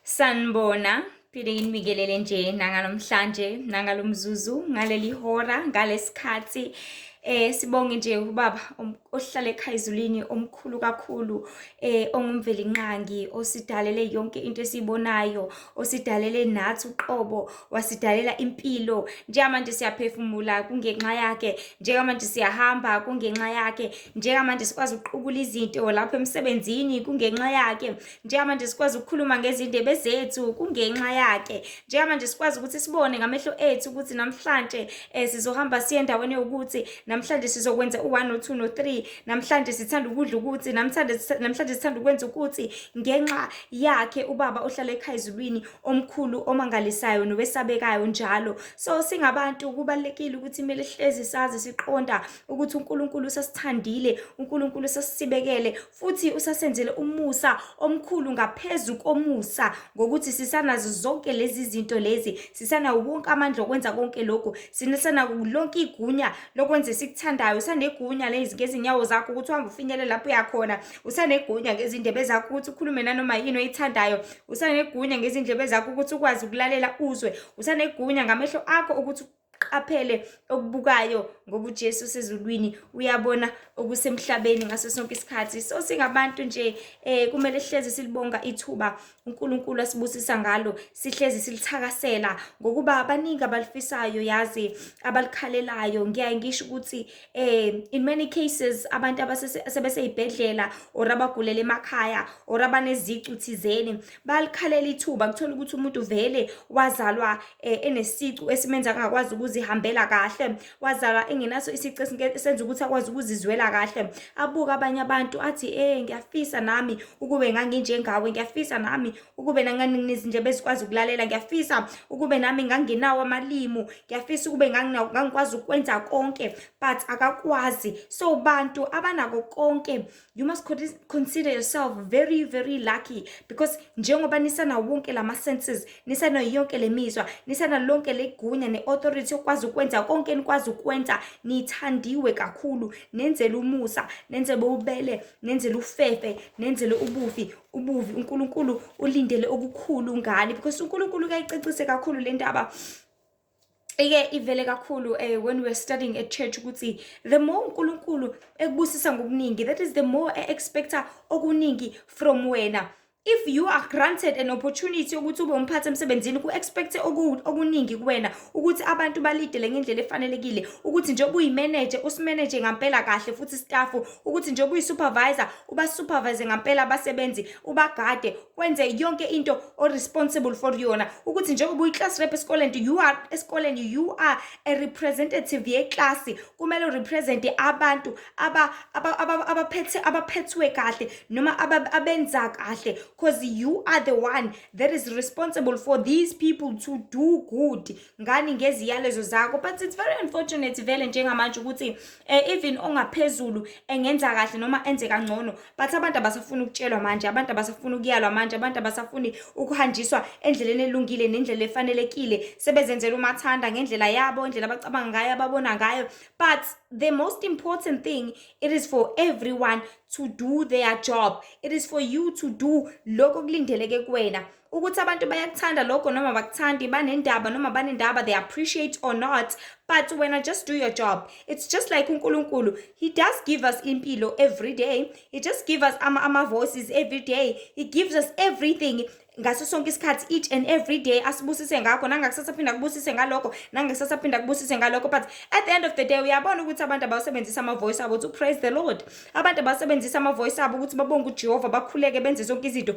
Sanibona, phinde nginibikelele nje nangalomhlanje nangalomzuzu ngaleli hora ngalesikhathi sibonge nje ubaba ohlala ekhaya ezulwini omkhulu kakhulu ongumveli nqangi osidalele yonke into esiyibonayo osidalele nathi uqobo wasidalela impilo njengamanje siyaphefumula kungenxa yakhe njengamanje siyahamba kungenxa yakhe njengamanje sikwazi ukuqukula izinto lapho emsebenzini kungenxa yakhe njengamanje sikwazi ukukhuluma ngezindebe zethu kungenxa yakhe njengamanje sikwazi ukuthi sibone ngamehlo ethu ukuthi namhlanje sizohamba siye endaweni yokuthi namhlanje sizokwenza u1 no2 no3 namhlanje sithanda ukudla ukuthi namhlanje sithanda ukwenza ukuthi ngenxa yakhe ubaba ohlala ekhaya ezulwini omkhulu omangalisayo nowesabekayo njalo. So singabantu kubalekile ukuthi kumele hlezi sazi siqonda ukuthi uNkulunkulu usasithandile, uNkulunkulu usasibekele futhi usasenzele umusa omkhulu ngaphezulu komusa ngokuthi sisanazo zonke lezi zinto lezi, sisana wonke amandla okwenza konke lokho, sinisana lonke igunya lokwenza esikuthandayo, usanegunya lezi ngezinyawo zakho ukuthi uhambe ufinyele lapho uyakhona, usanegunya ngezindebe zakho ukuthi ukhulume nanoma yini oyithandayo, usanegunya ngezindlebe zakho ukuthi ukwazi ukulalela uzwe, usanegunya ngamehlo akho ukuthi qaphele okubukayo ngoba uJesu sezulwini uyabona okusemhlabeni ngaso sonke isikhathi. So singabantu nje kumele hlezi silibonga ithuba uNkulunkulu asibusisa ngalo, sihlezi silithakasela ngokuba abaningi abalifisayo yazi abalikhalelayo. Ngiyaye ngisho ukuthi in many cases abantu abasebeseyibhedlela or abagulela emakhaya or abanezicu thizeni balikhalela ithuba kuthola ukuthi umuntu vele wazalwa enesicu esimenza angakwazi ukuzihambela kahle, wazalwa engenaso isici esenza ukuthi akwazi ukuzizwela kahle. Abuka abanye abantu athi ngiyafisa nami ukube nganginjengawe, ngiyafisa nami ukube nganginezindlebe ezikwazi ukulalela, ngiyafisa ukube nami ngangenawo amalimi, ngiyafisa ukube ngangikwazi ukwenza konke but akakwazi. So bantu abanako konke, you must consider yourself very very lucky because njengoba nisana wonke lama senses, nisana yonke lemizwa, nisana lonke legunya neauthority okwazi ukwenza konke enikwazi ukwenza, nithandiwe kakhulu, nenzele umusa, nenzele ubele, nenzele ufefe, nenzele ubuvi uNkulunkulu ulindele okukhulu ngani because uNkulunkulu kayicecise kakhulu le ndaba ivele kakhulu when we're studying at church ukuthi the more uNkulunkulu ekubusisa ngokuningi, that is the more expecta okuningi from wena. If you are granted an opportunity ukuthi ube umphathi emsebenzini ku-expect okuningi kuwena ukuthi abantu balidele ngendlela efanelekile, ukuthi njengoba uyi-manager usimanage ngampela kahle futhi staff, ukuthi njengoba uyi-supervisor ubasupervise ngampela abasebenzi, ubagade, wenze yonke into o-responsible for yona, ukuthi njengoba uyi-class rep esikoleni, you are a representative yeklasi, kumele urepresente abantu abaphethwe kahle noma abenza kahle because you are the one that is responsible for these people to do good ngani ngeziyalezo zakho. But it's very unfortunate vele njengamanje ukuthi even ongaphezulu engenza kahle noma enze kangcono but abantu abasafuna ukutshelwa manje, abantu abasafuna ukuyalwa manje, abantu abasafuni ukuhanjiswa endleleni elungile nendlela efanelekile, sebezenzela umathanda ngendlela yabo, indlela abacabanga ngayo, ababona ngayo. But the most important thing, it is for everyone to do their job. It is for you to do lokho kulindeleke kuwena. Ukuthi abantu bayakuthanda lokho noma bakuthandi, banendaba noma banendaba, they appreciate or not, but when I just do your job. It's just like uNkulunkulu, he does give us impilo every day, he just give us ama voices every day, he gives us everything ngaso sonke isikhathi, each and every day asibusise ngakho, nangakusasaphinda kubusise ngalokho, nangakusasaphinda kubusise ngalokho. But at the end of the day uyabona ukuthi abantu abasebenzisa ama voice abo to praise the Lord, abantu abasebenzisa ama voice abo ukuthi babonge uJehova, bakhuleke benze zonke izinto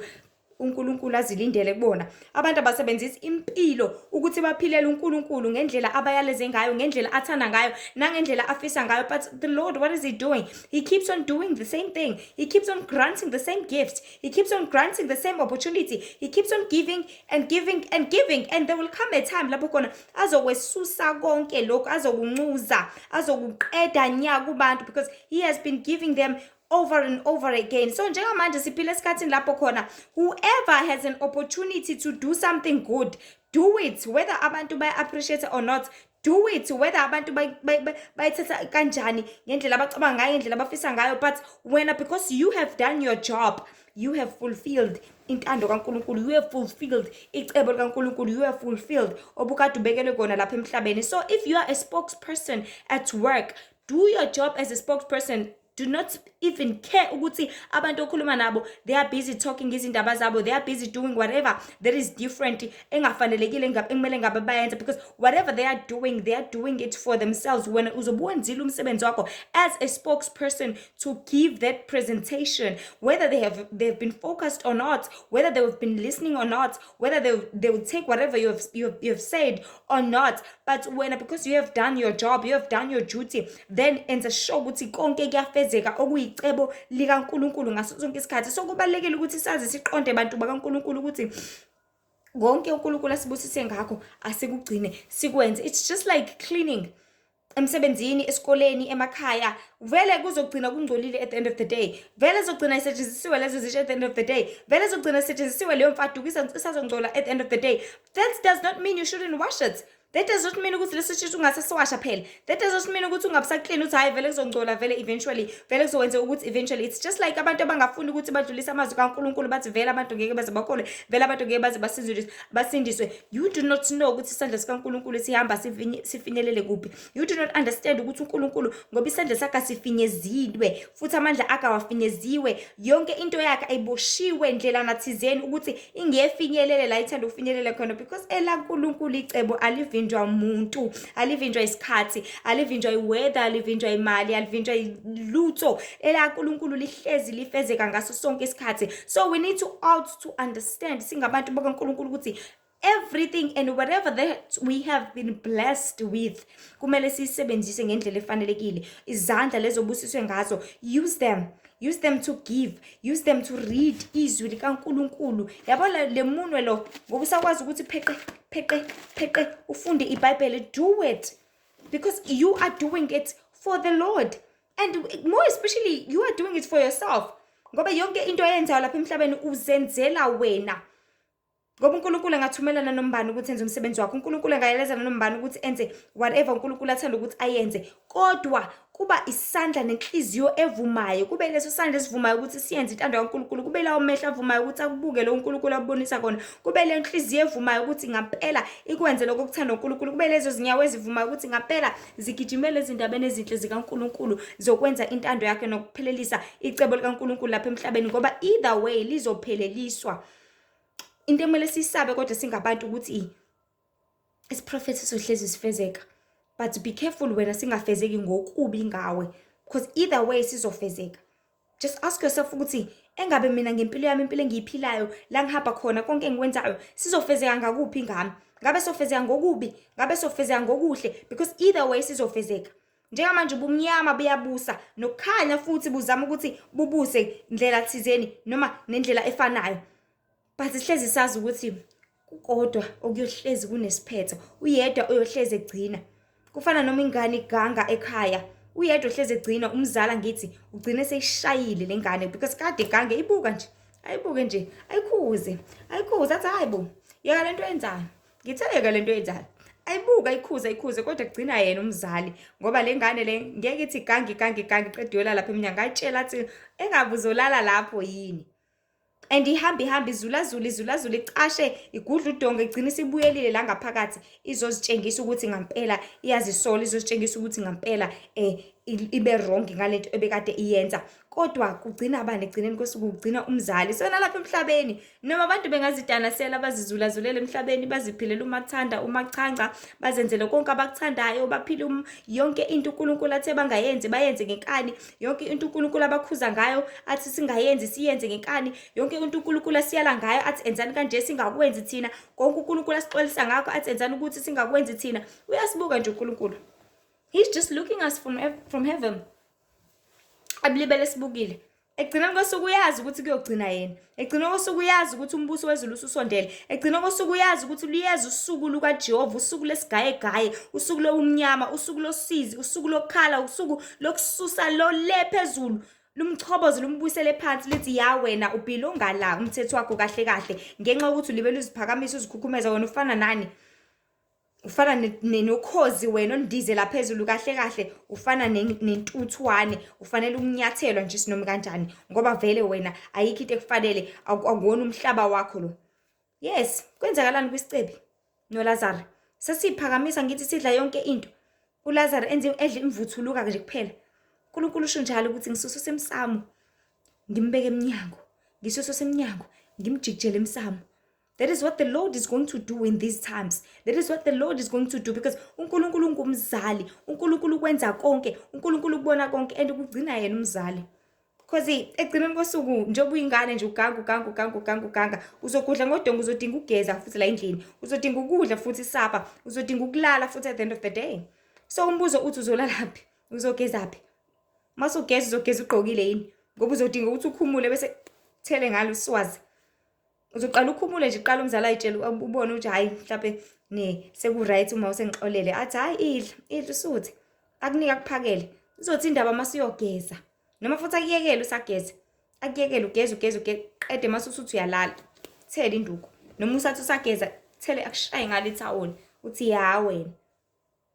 uNkulunkulu azilindele kubona. Abantu abasebenzisa impilo ukuthi baphilele uNkulunkulu ngendlela abayaleze ngayo, ngendlela athanda ngayo, nangendlela afisa ngayo. But the Lord, what is he doing? He keeps on doing the same thing. He keeps on granting the same gifts. He keeps on granting the same opportunity. He keeps on giving and giving and giving, and there will come a time lapho khona azokwesusa konke lokho, azokuncuza, azokuqeda nya kubantu because he has been giving them over and over again. So njengamanje siphila esikhathini lapho khona whoever has an opportunity to do something good, do it, whether abantu appreciate or not. Do it, whether abantu bayithatha kanjani, ngendlela abacabanga ngayo, ngendlela abafisa ngayo. But when because you have done your job, you have fulfilled intando kaNkulunkulu, you have fulfilled icebo likaNkulunkulu, you have fulfilled obukade ubekelwe kona lapha emhlabeni. So if you are a spokesperson at work, do your job as a spokesperson. Do not even care ukuthi abantu okhuluma nabo, they are busy talking izindaba zabo, they are busy doing whatever that is different engafanelekile ekumele ngabe bayenza, because whatever they are doing it for themselves. When uzobuwenzile umsebenzi wakho as a spokesperson to give that presentation, whether they've been focused or not, whether they've been listening or not, whether they will take whatever you have said or not, but because you have done your job, you have done your duty, then enza sure ukuthi konke kuyafezeka okuyicebo likaNkulunkulu ngaso sonke isikhathi. So kubalekile ukuthi sazi siqonde abantu bakaNkulunkulu ukuthi konke uNkulunkulu asibusise ngakho asikugcine sikwenze. It's just like cleaning. Emsebenzini, esikoleni, emakhaya, vele kuzogcina kungcolile at the end of the day. Vele zogcina isetshenzisiwe lezo zisho at the end of the day. Vele zogcina isetshenzisiwe leyo mfaduko isazongcola at the end of the day. That does not mean you shouldn't wash it. That does not mean ukuthi lesishisi ungasasiwasha phela. That does not mean ukuthi ungabusaclean uthi hayi vele kuzongcola vele eventually, vele kuzokwenza ukuthi eventually. It's just like abantu abangafuni ukuthi badlulise amazwi kaNkulunkulu bathi vele abantu ngeke baze bakholwe, vele abantu ngeke baze basindiswe. You do not know ukuthi isandla sikaNkulunkulu sihamba sifinyelele kuphi. You do not understand ukuthi uNkulunkulu ngoba isandla sakhe sifinyezilwe futhi amandla akhe awafinyeziwe, yonke into yakhe ayiboshiwe ndlela nathizeni ukuthi ingefinyelele la ithanda ukufinyelela khona, because elaNkulunkulu icebo alivinjwa umuntu, alivinjwa isikhathi, alivinjwa iweather, alivinjwa imali, alivinjwa ilutho. elaNkulunkulu lihlezi lifezeka ngaso sonke isikhathi. So we need to understand singabantu bakaNkulunkulu ukuthi everything and whatever that we have been blessed with kumele sisebenzise ngendlela efanelekile. Izandla lezobusiswe ngazo, use them to give, use them to read izwi likaNkulunkulu. Yabona le munwe lo ngoba usakwazi ukuthi pheqe ufunde iBhayibheli. Do it because you are doing it for the Lord, and more especially you are doing it for yourself, ngoba yonke into oyenzayo lapha emhlabeni uzenzela wena. Ngoba uNkulunkulu engathumelana nombani ukuthi enze umsebenzi wakhe, uNkulunkulu engayelezana nombani ukuthi enze whatever uNkulunkulu athanda ukuthi ayenze, kodwa kuba isandla nenhliziyo evumayo, kube leso sandla esivumayo ukuthi siyenze intando kaNkulunkulu, kube lawo mehla avumayo ukuthi akubuke lo uNkulunkulu abonisa kona, kube le nhliziyo evumayo ukuthi ngampela ikwenze lokho okuthanda uNkulunkulu, kube lezo zinyawo ezivumayo ukuthi ngampela zigijimele ezindabeni ezinhle zikaNkulunkulu zokwenza intando yakhe nokuphelelisa icebo likaNkulunkulu lapha emhlabeni, ngoba either way lizopheleliswa. Into emele sisabe kodwa singabantu ukuthi isiprofethi sohlezi sifezeka, but be careful wena singafezeki ngokubi ngawe, because either way sizofezeka. Just ask yourself ukuthi engabe mina ngempilo yami, impilo engiyiphilayo la ngihamba khona, konke engikwenzayo sizofezeka ngakuphi ngami? Ngabe sofezeka ngokubi, ngabe sofezeka ngokuhle? Because either way sizofezeka. Njengamanje ubumnyama buyabusa nokukhanya futhi buzama ukuthi bubuse ndlela thizeni noma nendlela efanayo, but sihlezi sazi ukuthi kukodwa okuyohlezi kunesiphetho, uyedwa oyohlezi egcina. Kufana noma ingane iganga ekhaya, uyedwa ohlezi egcina. Umzala ngithi ugcine seyishayile lengane because kade igange ibuka nje, ayibuke nje, ayikhuze athi hayibo yeka lento yenzayo, ngitheleka lento yenzayo, ayibuka ayikhuze kodwa kugcina yena umzali, ngoba lengane le ngeke ithi igange qedwe yolala lapha eminyanga, ayitshela athi engabe uzolala lapho yini. And ihambi izulazule icashe igudla udonga igcina isibuyelile la ngaphakathi, izozitshengisa ukuthi ngampela iyazisola, izozitshengisa ukuthi ngampela ibe wrong ngalento ebekade iyenza. Kodwa kugcina abani egcineni kosuku? Kugcina umzali. So nalapha emhlabeni noma abantu bengazidanasela bazizulazulele emhlabeni, baziphilela umathanda umachanca, bazenzele konke abakuthandayo, baphile yonke into uNkulunkulu athe bangayenzi bayenze ngenkani, yonke into uNkulunkulu abakhuza ngayo athi singayenzi siyenze ngenkani, yonke into uNkulunkulu asiyala ngayo athi enzani kanje singakwenzi thina, konke uNkulunkulu asixolisa ngakho athi enzani ukuthi singakwenzi thina. Uyasibuka nje uNkulunkulu. He's just looking us from heaven. Ablibele sibukile. Egcina kosuku uyazi ukuthi kuyogcina yena. Egcina kosuku uyazi ukuthi umbuso wezulu ususondele. Egcina kosuku uyazi ukuthi liyeza usuku lukaJehova, usuku lesigaye, usuku lomnyama, usuku losizi, usuku lokukhala, usuku lokususa lo lephezulu. Lumchobozo lumbuyisele phansi lithi ya wena ubhilonga la umthetho wakho kahle ngenxa ukuthi ulibele uziphakamisa uzikhukhumeza wena ufana nani? ufana nokhozi wena ondizela phezulu kahle kahle, ufana nentuthwane, ufanele ukunyathelwa nje sinoma kanjani ngoba vele wena ayikho into ekufanele, akuwona umhlaba wakho lo. Yes, kwenzakalani kwisicebi noLazaro? Sesiphakamisa ngithi sidla yonke into. uLazaro edla imvuthuluka nje kuphela. uNkulunkulu usho njalo ukuthi ngisususe emsamo, ngimbeke emnyango, ngisususe emnyango, ngimjikijele emsamo. That is what the Lord is going to do in these times. That is what the Lord is going to do because uNkulunkulu ungumzali, uNkulunkulu ukwenza konke, uNkulunkulu ukubona konke and ukugcina yena umzali. Because ekugcineni kosuku njengoba uyingane nje uganga uzokudla ngodongo, uzodinga ukugeza futhi la endlini, uzodinga ukudla futhi isapha, uzodinga ukulala futhi at the end of the day. So umbuzo uthi uzolalaphi, uzogezaphi? Mase ugeza uzogeza ugqokile yini? Ngoba uzodinga ukuthi ukhumule bese thele ngalo uswazi. Uzoqala ukhumule nje, uqala umzala ayitshela ubone ukuthi hayi mhlawumbe seku right uma usengixolele, athi hayi idla usuthi akunika kuphakele. Uzothi indaba mase uyogeza noma futhi akuyekele usageza, akuyekele ugeza qede mase usuthi uyalala, thele induku noma usathi usageza thele akushaye ngale ithawula uthi ya wena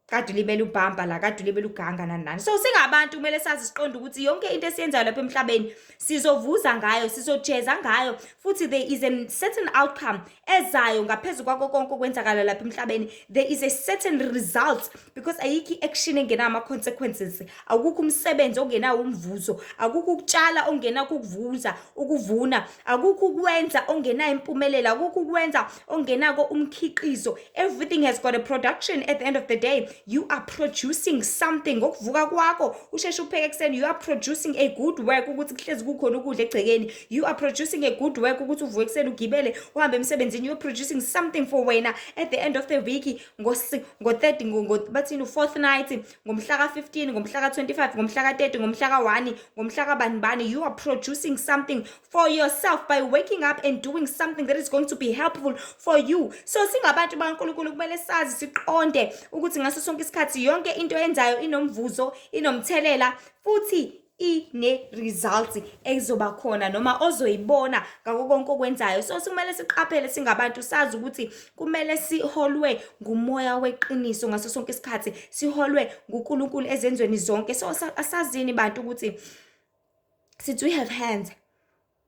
kade ulibele ubhampa la, kade ulibele uganga nani. So singabantu kumele sazi siqonde ukuthi yonke into esiyenzayo lapha emhlabeni sizovuza ngayo, sizojeza ngayo, futhi there is a certain outcome ezayo ngaphezulu kwako konke okwenzakala lapha emhlabeni. There is a certain result because ayikho action engena ama consequences, akukho umsebenzi ongenawo umvuzo, akukho ukutshala ongenakho ukuvuna, akukho ukwenza ongena impumelelo, akukho ukwenza ongenako umkhiqizo. Everything has got a production at the end of the day. You are producing something. Ngokuvuka kwakho usheshe upheke ekseni, you are producing a good work ukuthi kuhlezi kukhona ukudla egcekeni. You are producing a good work ukuthi uvuke ekseni ugibele uhambe emsebenzini. You are producing something for wena at the end of the week, ngo-30 bathini fourth night, ngomhla ka-15, ngomhla ka-25, ngomhla ka-30, ngomhla ka-1, ngomhla kabani. You are producing something for yourself by waking up and doing something that is going to be helpful for you. So singabantu bakaNkulunkulu kumele sazi siqonde ukuthi ngaso sonke isikhathi yonke into enzayo inomvuzo, inomthelela futhi ine-results ezoba khona noma ozoyibona ngako konke okwenzayo. So kumele siqaphele singabantu, sazi ukuthi kumele siholwe ngumoya weqiniso ngaso sonke isikhathi, siholwe nguNkulunkulu ezenzweni zonke. So asazini bantu ukuthi since we have hands,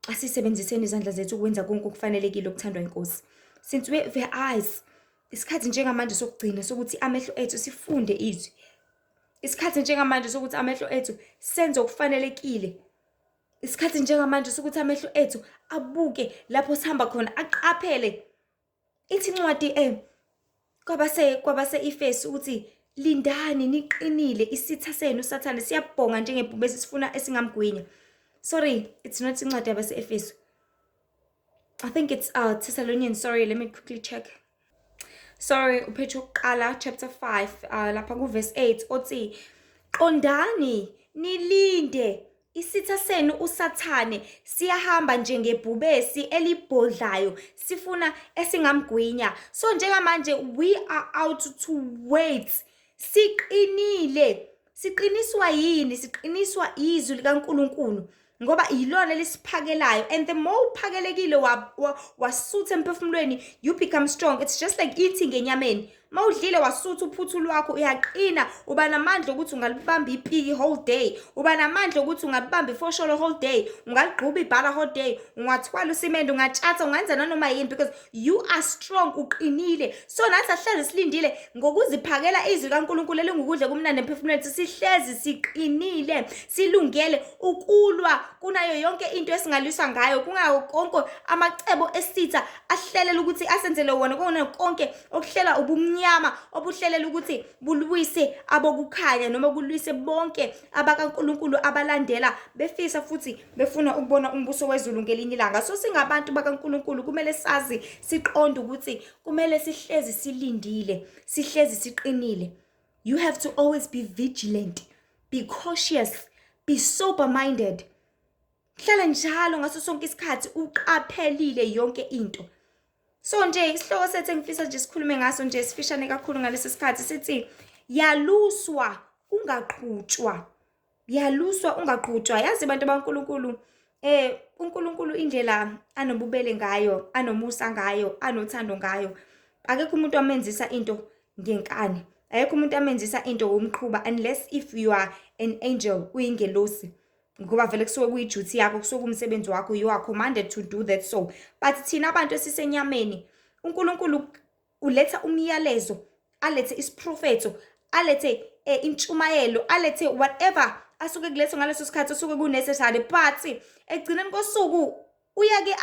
asisebenziseni izandla zethu ukwenza konke okufanelekile okuthandwa inkosi. Since we have eyes, isikhathi njengamanje sokugcina sokuthi amehlo ethu sifunde izwi. Isikhathi njengamanje sokuthi amehlo ethu senze okufanelekile. Isikhathi njengamanje sokuthi amehlo ethu abuke lapho sihamba khona, aqaphele. Ithi incwadi kwabase Efesu ukuthi lindani niqinile, isitha senu uSathane siyabhonga njengebhubesi sifuna esingamgwinya. Sorry, it's not incwadi yabase Efesu. I think it's Thessalonians. Sorry, let me quickly check. Sorry, uPetru kuqala chapter 5 lapha ku verse 8 othi qondani nilinde, isitha senu uSathane siyahamba njengebhubesi elibhodlayo sifuna esingamgwinya. So njengamanje we are out to wait. Siqinile. Siqiniswa yini? Siqiniswa izwi likaNkulunkulu ngoba yilona lesiphakelayo, and the more uphakelekile wasutha emphefumulweni, you become strong. It's just like eating enyameni. Mawudlile wasutha uphuthu lwakho uyaqina, uba namandla ukuthi ungalibamba ipiki whole day, uba namandla ukuthi ungalibamba ifosholo whole day, ungaligquba ibhala whole day, ungathwala usimende, ungatshatha, ungenza nanoma yini because you are strong, uqinile. So nathi asihlezi silindile ngokuziphakela izwi kaNkulunkulu elingukudla kumnandi emphefumulweni, sihlezi siqinile, silungele ukulwa kunayo yonke into esingaliswa ngayo, kungayo konke amacebo esitha ahlelela ukuthi asenzele wona, kona konke okuhlela ubumnyama obuhlelela ukuthi bulwise abokukhanya noma kulwise bonke abakaNkulunkulu abalandela befisa futhi befuna ukubona umbuso wezulu ngelinye ilanga. So singabantu bakaNkulunkulu kumele sazi siqonde ukuthi kumele sihlezi silindile, sihlezi siqinile. You have to always be vigilant, be cautious, be sober minded. Hlala njalo ngaso sonke isikhathi uqaphelile yonke into. So nje isihloko sethu engifisa nje sikhulume ngaso nje sifishane kakhulu ngalesi sikhathi sithi yaluswa ungaqhutshwa. Yaluswa ungaqhutshwa. Yazi abantu baNkulunkulu, uNkulunkulu indlela anobubele ngayo, anomusa ngayo, anothando ngayo, akekho umuntu amenzisa into ngenkani. Ayekho umuntu amenzisa into umqhuba unless if you are an angel, uyingelosi. Ngoba vele kusuke kuyi-duty yakho, kusuke umsebenzi wakho, you are commanded to do that. So but thina abantu esisenyameni, uNkulunkulu uletha umyalezo, alethe isiprofetho, alethe intshumayelo, alethe whatever asuke kuletho ngaleso sikhathi osuke ku-necessary, but ekugcineni kosuku uyake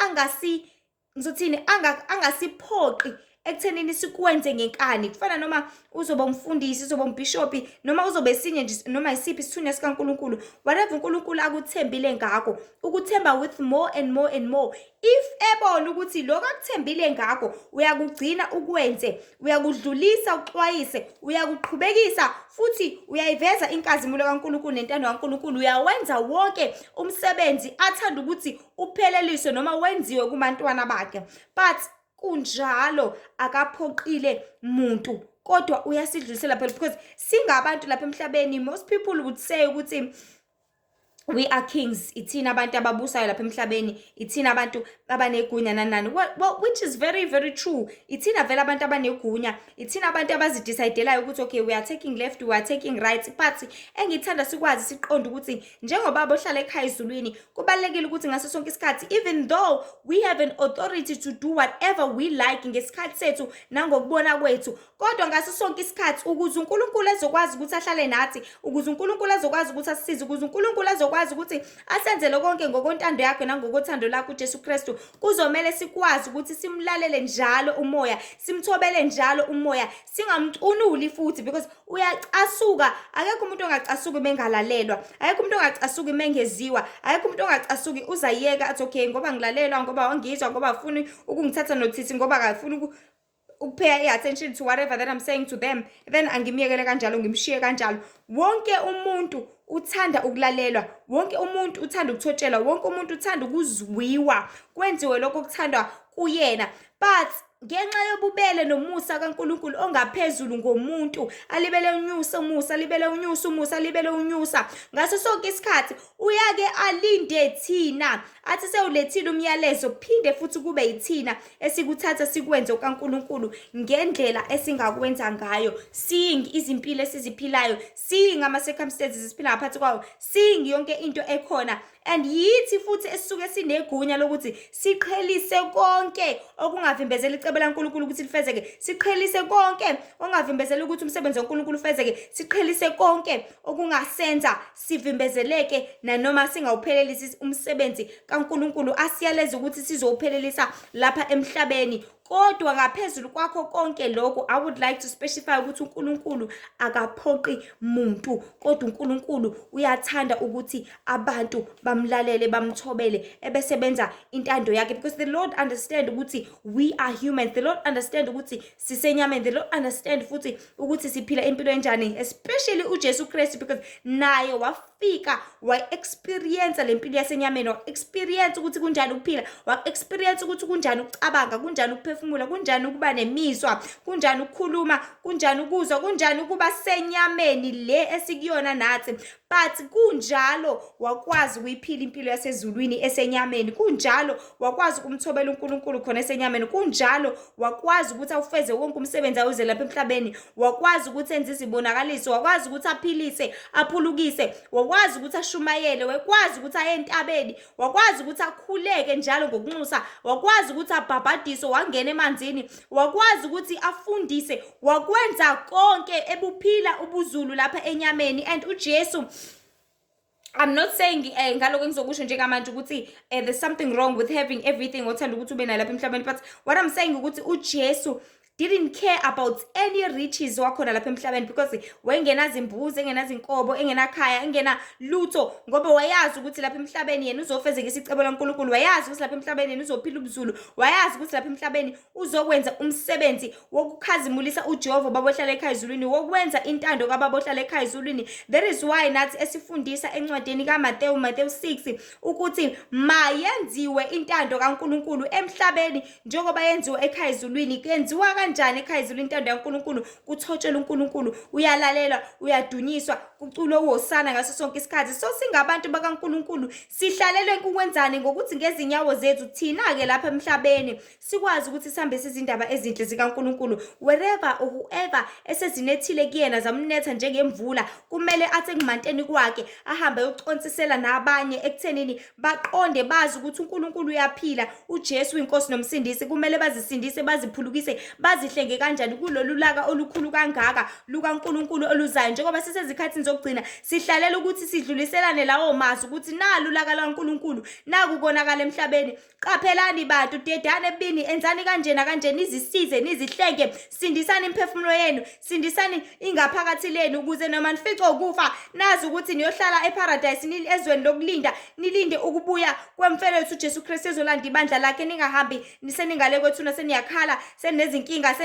ngizothini angasiphoqi ekuthenini sikwenze ngenkani. Kufana noma uzoba umfundisi, uzoba umbhishopi, noma uzobe sinye nje, noma isiphi isithunywa sikaNkulunkulu, whatever uNkulunkulu akuthembile ngakho, ukuthemba with more and more and more. If ebona ukuthi lokho akuthembile ngakho uyakugcina ukwenze, uyakudlulisa uxwayise, uyakuqhubekisa futhi uyayiveza inkazimulo kaNkulunkulu nentando kaNkulunkulu, uyawenza wonke umsebenzi athanda ukuthi upheleliswe noma wenziwe kubantwana bakhe. But kunjalo akaphoqile muntu, kodwa uyasidlulisela phela, because singabantu lapha emhlabeni, most people would say ukuthi we are kings, ithina abantu ababusayo lapha emhlabeni, ithina abantu abanegunya nanani. Well, which is very very true. Ithina vele abantu abanegunya, ithina abantu abazidecidelayo ukuthi okay, we are taking left, we are taking right. But engithanda sikwazi siqonde ukuthi njengoba bohlala ekhaya ezulwini, kubalekile ukuthi ngaso sonke isikhathi, even though we have an authority to do whatever we like ngesikhathi sethu nangokubona kwethu, kodwa ngaso sonke isikhathi ukuze uNkulunkulu ezokwazi ukuthi ahlale nathi, ukuze uNkulunkulu ezokwazi ukuthi asisize, ukuze uNkulunkulu ezokwazi ukuthi asenzele konke ngokontando yakhe nangokothando lakhe uJesu Kristu, kuzomela sikwazi ukuthi simlalele njalo umoya, simthobele njalo umoya, singamcunuli futhi, because uyacasuka. Akekho umuntu ongacasuki bengalalelwa, akekho umuntu ongacasuki mengeziwa, akekho umuntu ongacasuki uzayeka athi okay ngoba ngilalelwa, ngoba wangizwa, ngoba afuni ukungithatha notithi, ngoba akafuni ukupay attention to whatever that I'm saying to them, then angimiyekele kanjalo, ngimshiye kanjalo. Wonke umuntu uthanda ukulalelwa, wonke umuntu uthanda ukuthotshelwa, wonke umuntu uthanda ukuzwiwa, kwenziwe lokho okuthandwa kuyena. But ngenxa yobubele nomusa kaNkulunkulu ongaphezulu ngomuntu, alibele unyusa umusa, alibele unyusa umusa, alibele unyusa ngaso sonke isikhathi, uyake alinde thina athi sewulethile umyalezo, phinde futhi kube yithina esikuthatha sikwenze kaNkulunkulu ngendlela esingakwenza ngayo, seeing izimpilo esiziphilayo, seeing ama circumstances esiphila ngaphansi kwawo, seeing yonke into ekhona. And yithi futhi esisuke sinegunya lokuthi siqhelise konke okungavimbezela icebo laNkulunkulu ukuthi lifezeke, siqhelise konke ongavimbezela ukuthi umsebenzi waNkulunkulu ufezeke, siqhelise konke okungasenza sivimbezeleke nanoma singawuphelelisi umsebenzi kaNkulunkulu asiyaleza ukuthi sizowuphelelisa lapha emhlabeni. Kodwa ngaphezulu kwakho konke lokho, I would like to specify ukuthi uNkulunkulu akaphoqi muntu, kodwa uNkulunkulu uyathanda ukuthi abantu bamlalele, bamthobele, ebesebenza intando yakhe, because the Lord understand ukuthi we are humans, the Lord understand ukuthi sisenyameni, the Lord understand futhi ukuthi siphila impilo enjani, especially uJesu Kristu, because naye wafika wa-experience le mpilo yasenyameni, wa-experience ukuthi kunjani ukuphila, wa-experience ukuthi kunjani ukucabanga, kunjani ukuphefumula, kunjani ukuba nemizwa, kunjani ukukhuluma, kunjani ukuzwa, kunjani ukuba senyameni le esikuyona nathi. But kunjalo wakwazi ukuyiphila impilo yasezulwini esenyameni, kunjalo wakwazi ukumthobela uNkulunkulu khona esenyameni, kunjalo wakwazi ukuthi awufeze wonke umsebenzi awuze lapha emhlabeni, wakwazi ukuthi enze izibonakaliso, wakwazi ukuthi aphilise, aphulukise, wakwazi ukuthi ashumayele, wakwazi ukuthi aye entabeni, wakwazi ukuthi akhuleke njalo ngokunxusa, wakwazi ukuthi abhabhadise, wangena emanzini, wakwazi ukuthi afundise, wakwenza konke ebuphila ubuzulu lapha enyameni. And uJesu, I'm not saying ngaloko engizokusho njengamanje ukuthi there's something wrong with having everything othanda ukuthi ube nayo lapha emhlabeni, but what I'm saying ukuthi uJesu didn't care about any riches wakhona lapha emhlabeni, because wayengenazo imbuzi, engenazo inkomo, engenakhaya, engena lutho, ngoba wayazi ukuthi lapha emhlabeni yena uzofezekisa icebo laNkulunkulu, wayazi ukuthi lapha emhlabeni yena uzophila ubuzulu, wayazi ukuthi lapha emhlabeni uzokwenza umsebenzi wokukhazimulisa uJehova babohlala ekhaya ezulwini, wokwenza intando kababohlala ekhaya ezulwini. That is why nathi esifundisa encwadini kaMateyu, Matthew 6, ukuthi mayenziwe intando kaNkulunkulu emhlabeni njengoba yenziwe ekhaya ezulwini. Kenziwa kanjani ekhaya izulu intando yaNkulunkulu, kuthotshelwa uNkulunkulu, uyalalelwa, uyadunyiswa, kuculwe uHosana ngaso sonke isikhathi. So singabantu bakaNkulunkulu sihlalelwe ukwenzani ngokuthi ngezinyawo zethu thina-ke lapha emhlabeni sikwazi ukuthi sihambise izindaba ezinhle zikaNkulunkulu. Wherever or whoever esezinethile kuyena zamnetha njengemvula, kumele athi ekumanteni kwakhe ahambe ayocontsisela nabanye ekuthenini baqonde bazi ukuthi uNkulunkulu uyaphila, uJesu inkosi nomsindisi. Kumele bazisindise, baziphulukise, bazihlenge kanjani kulolu laka olukhulu kangaka lukaNkulunkulu oluzayo, njengoba sisezikhathini zokugcina sihlalela ukuthi sidluliselane lawo mazwi ukuthi nalu ulaka lwaNkulunkulu naku konakala emhlabeni. Qaphelani bantu, dedane ebini, enzani kanje nakanje, nizisize, nizihlenge, sindisani imphefumulo yenu, sindisani ingaphakathi lenu, ukuze noma nificwe ukufa nazi ukuthi niyohlala eparadise, ezweni lokulinda, nilinde ukubuya kwemfelethu uJesu Kristu ezolanda ibandla lakhe. Ningahambi niseningale kwethuna, seniyakhala, senezinkinga,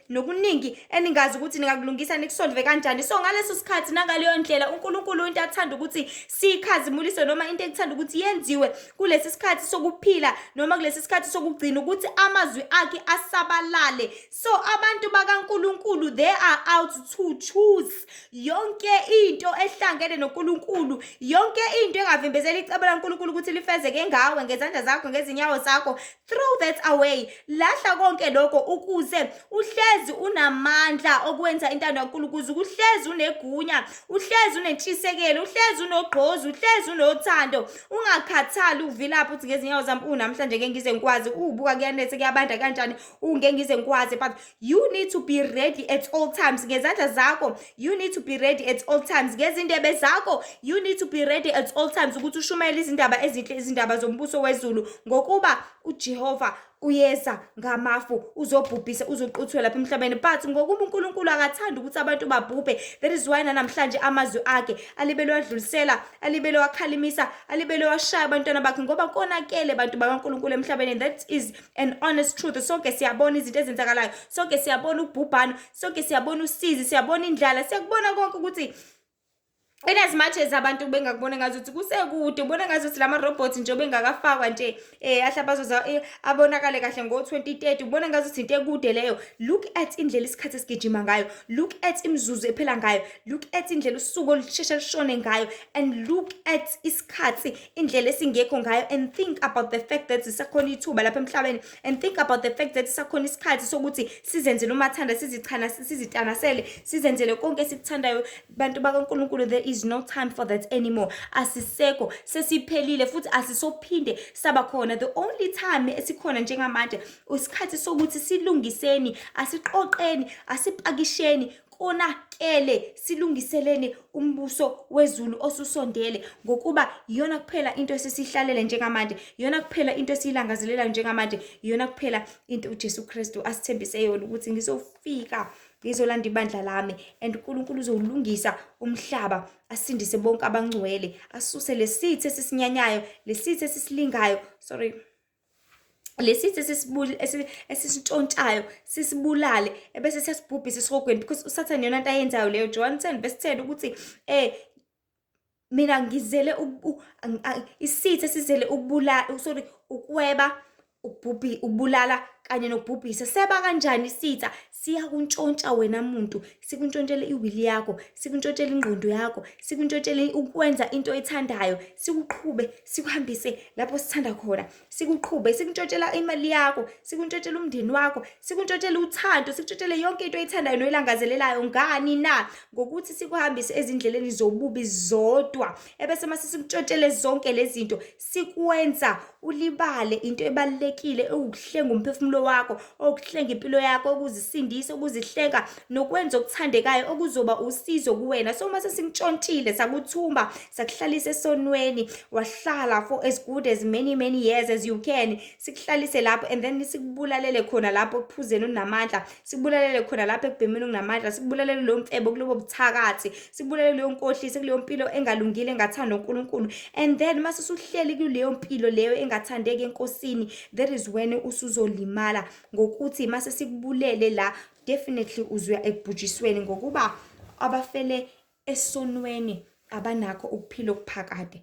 nokuningi eningazi ukuthi ningakulungisa nikusolve kanjani. So ngaleso sikhathi nangaleyo ndlela uNkulunkulu into athanda ukuthi sikhazimulise noma into ekuthanda ukuthi yenziwe kulesi sikhathi sokuphila noma kulesi sikhathi sokugcina, ukuthi amazwi akhe asabalale. So abantu bakaNkulunkulu, they are out to choose yonke into ehlangene noNkulunkulu, yonke into engavimbezela icebo laNkulunkulu ukuthi lifezeke ngawe, ngezandla zakho, ngezinyawo zakho. Throw that away, lahla konke lokho, ukuze uhlezi unamandla okwenza intando kaNkulunkulu, uhlezi unegunya, uhlezi unentshisekelo, uhlezi unogqozi, uhlezi unothando, ungakhathali uvilapha uthi ngezinyawo zami namhlanje ngeke ngize ngikwazi, ubuka kuyanethe kuyabanda kanjani, ngeke ngize ngikwazi. But you need to be ready at all times. Ngezandla zakho you need to be ready at all times, ngezindebe zakho you need to be ready at all times, ukuthi ushumayele izindaba ezinhle, izindaba zombuso wezulu, ngokuba uJehova uyeza ngamafu, uzobhubhisa, uzoquthwe lapha emhlabeni. But ngokuba uNkulunkulu akathanda ukuthi abantu babhubhe, that is why namhlanje amazwi akhe alibele wadlulisela, alibele wakhalimisa, alibele washaya abantwana bakhe, ngoba konakele abantu bakaNkulunkulu emhlabeni. That is an honest truth. Sonke siyabona izinto ezenzakalayo, sonke siyabona ubhubhano, sonke siyabona usizi, siyabona indlala, siyakubona konke ukuthi in as much as abantu bengakubona ngazuthi kusekude, ubona ngazuthi lama robots nje bengakafakwa nje ahlabazoza abonakale kahle ngo-2030, ubona ngazuthi into ekude leyo. Look at indlela isikhathi esigijima ngayo, look at imizuzu ephela ngayo, look at indlela usuku olusheshe lushone ngayo, and look at isikhathi indlela esingekho ngayo, and think about the fact that sisakhona ithuba lapha emhlabeni, and think about the fact that sisakhona isikhathi sokuthi sizenzele umathanda, sizichana, sizitanasele, sizenzele konke esikuthandayo. Bantu bakaNkulunkulu, there is no time for that anymore. Asiseko, sesiphelile futhi asisophinde saba khona. The only time esikhona njengamanje usikhathi sokuthi silungiseni, asiqoqeni, asipakisheni konakele, silungiseleni umbuso wezulu osusondele, ngokuba iyona kuphela into esisihlalele njengamanje, iyona kuphela into esiyilangazelela njengamanje, iyona kuphela into uJesu Kristu asithembise yona ukuthi ngizofika, ngizolanda ibandla lami, and uNkulunkulu uzolungisa umhlaba, asindise bonke abangcwele, asuse lesithi esisinyanyayo, lesithi esisilingayo, lesithi esisintshontshayo, sisibulale, ebese siyasibhubhisa esirogweni, because uSathane yona into ayenzayo leyo. John 10:10 ukuthi mina ngizele isithi esizele ukweba, ukubulala kanye nokubhubhisa. Seba kanjani isitha? Siyakuntshontsha wena muntu, sikuntshontshele iwili yakho, sikuntshontshele ingqondo yakho, sikuntshontshele ukwenza into ethandayo, sikuqhube, sikuhambise lapho sithanda khona, sikuqhube, sikuntshontshelela imali yakho, sikuntshontshelele umndeni wakho, sikuntshontshelele uthando, sikuntshontshelele yonke into ethandayo noyilangazelelayo. Ngani na? Ngokuthi sikuhambise ezindleleni zobubi zodwa, ebese mase sikuntshontshelele zonke lezi zinto, sikwenza ulibale into ebalekile, ukuhlenga umphefumulo wakho, ukuhlenga impilo yakho, ukuzisindisa, ukuzihlenga nokwenza okuthandekayo okuzoba usizo kuwena. So mase sintshontshile, sakuthumba, sakuhlalisa esonweni, wahlala for as good as many years as you can, sikuhlalise lapho, and then sikubulalele khona lapho ekuphuzeni unamandla, sikubulalele khona lapho ekubhemeni unamandla, sikubulalele lo mfebo kulobo buthakathi, sikubulalele leyo nkohlisi kuleyo mpilo engalungile, engathanda uNkulunkulu. And then mase usuhleli kuleyo mpilo leyo engathandeki enkosini, that is when usuzolimala, ngokuthi mase sikubulele la, definitely uzwe ekubhujisweni, ngokuba abafele esonweni abanakho ukuphila okuphakade.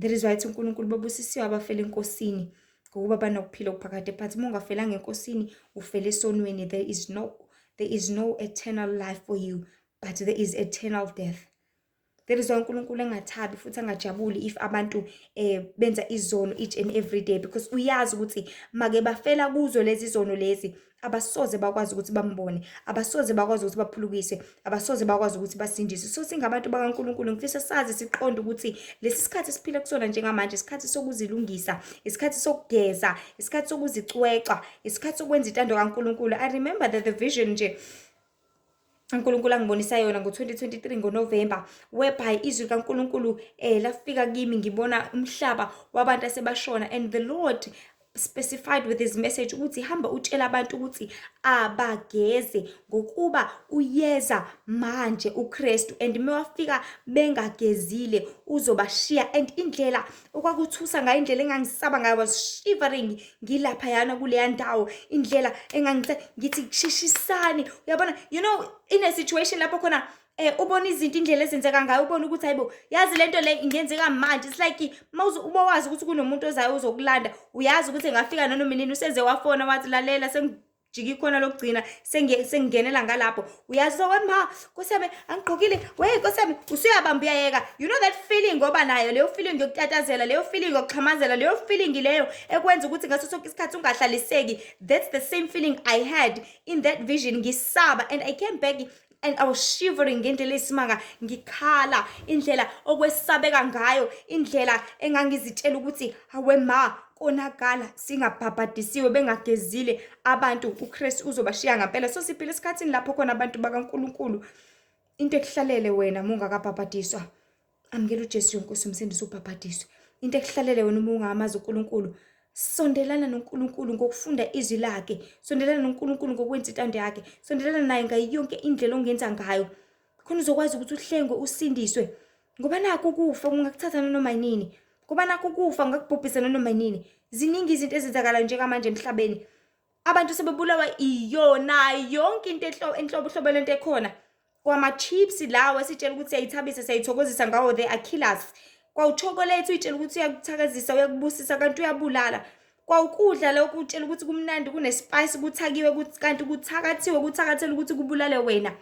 That is why uNkulunkulu babusisiwe abafele enkosini, ngokuba banokuphila okuphakade. But uma ungafelanga enkosini ufele esonweni, there is no eternal life for you, but there is eternal death. There is uNkulunkulu engathabi futhi angajabuli if abantu benza izono each and every day, because uyazi ukuthi make bafela kuzo lezi zono lezi abasoze bakwazi ukuthi bambone, abasoze bakwazi ukuthi baphulukise, abasoze bakwazi ukuthi basindise. So singabantu bakaNkulunkulu ngifisa sazi siqonde ukuthi lesi sikhathi siphila kusona njengamanje isikhathi sokuzilungisa, isikhathi sokugeza, isikhathi sokuzicweca, isikhathi sokwenza intando kaNkulunkulu. I remember that the vision nje uNkulunkulu angibonisa yona ngo-2023 ngoNovember, whereby izwi kaNkulunkulu lafika kimi ngibona umhlaba wabantu asebashona, and the Lord specified with his message ukuthi hamba utshela abantu ukuthi abageze ngokuba uyeza manje uKristu, and mewafika bengagezile uzobashiya. And indlela okwakuthusa ngayo, indlela engangisaba ngayo, was shivering ngilapha yana kuleya ndawo, indlela ngithi shishisani, uyabona, you know, in a situation lapho khona ubona izinto indlela ezenzeka ngayo, ubona ukuthi hayibo yazi lento le ingenzeka manje. It's like uba wazi ukuthi kunomuntu ozayo uzokulanda, uyazi ukuthi engafika nanoma nini, useze wafona wathi lalela sengijiki khona lokugcina sengingenela ngalapho, uyazi ukuthi ma Nkosiyami angigqokile, wey Nkosiyami usuyabamba uyayeka. You know that feeling ngoba nayo, leyo feeling yokutatazela, leyo feeling yokuxhamazela, leyo feeling leyo ekwenza ukuthi ngaso sonke isikhathi ungahlaliseki. That's the same feeling I had in that vision. Ngisaba, and I came back and I was shivering ngendlela esimanga, ngikhala, indlela okwesabeka ngayo, indlela engangizitshela ukuthi hawe ma konakala singabhabhadisiwe bengagezile abantu, uKristu uzobashiya ngempela. So siphila esikhathini lapho khona abantu bakaNkulunkulu into ekuhlalele wena ungakabhabhadiswa, amukela uJesu Nkosi umsindisi ubhabhadiswe. Into ekuhlalele wena uma ungamazi uNkulunkulu, sondelana noNkulunkulu ngokufunda izwi lakhe, sondelana noNkulunkulu ngokwenza intando yakhe, sondelana naye ngayo yonke indlela ongenza ngayo, khona uzokwazi ukuthi uhlengwe usindiswe. Ngoba nakho ukufa ungakuthatha noma yini, ngoba nakho ukufa ngakubhubhisa noma yini. Ziningi izinto ezenzakala njengamanje emhlabeni, abantu sebebulawa iyona yonke into enhlobo lento ekhona. Kwama-chips lawo esitshela ukuthi siyayithabisa siyayithokozisa ngawo, they are killers. Kwawuchocolate uyitshela ukuthi uyakuthakazisa uyakubusisa kanti uyabulala. Kwawukudla lokho utshela ukuthi kumnandi kunespice kuthakiwe ukuthi kanti kuthakathiwe kuthakathela ukuthi kubulale wena.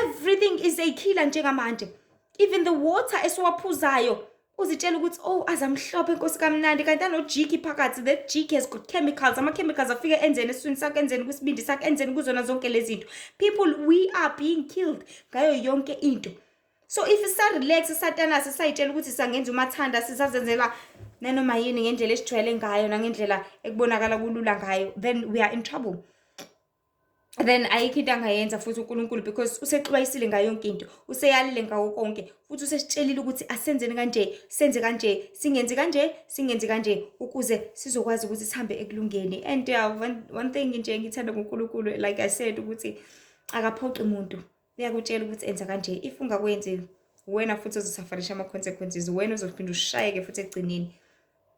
Everything is a killer njengamanje. Even the water esiwaphuzayo uzitshela ukuthi oh azamhlophe Nkosi kamnandi, kanti anojiki phakathi. That jiki has got chemicals, ama-chemicals afike enzeni esiswini sakho, enzeni kwisibindi sakho, enzeni kuzona zonke lezi zinto. People, we are being killed ngayo yonke into. So if sa-relax satana sisayitshela ukuthi sangenza umathanda, sisazenzela nanoma yini ngendlela esijwayele ngayo nangendlela ekubonakala kulula ngayo, then we are in trouble. Then ayikho into angayenza futhi uNkulunkulu, because usexwayisile ngayo yonke into, useyalile ngawo konke, futhi usesitshelile ukuthi asenzeni kanje, senze kanje, singenzi kanje ukuze sizokwazi ukuthi sihambe ekulungeni. And one thing nje ngithanda ngoNkulunkulu, like I said, ukuthi akaphoqi umuntu, uyakutshela ukuthi enza kanje. If ungakwenzi wena futhi uzosafarisha ama-consequences, wena uzophinda ushayeke futhi ekugcineni,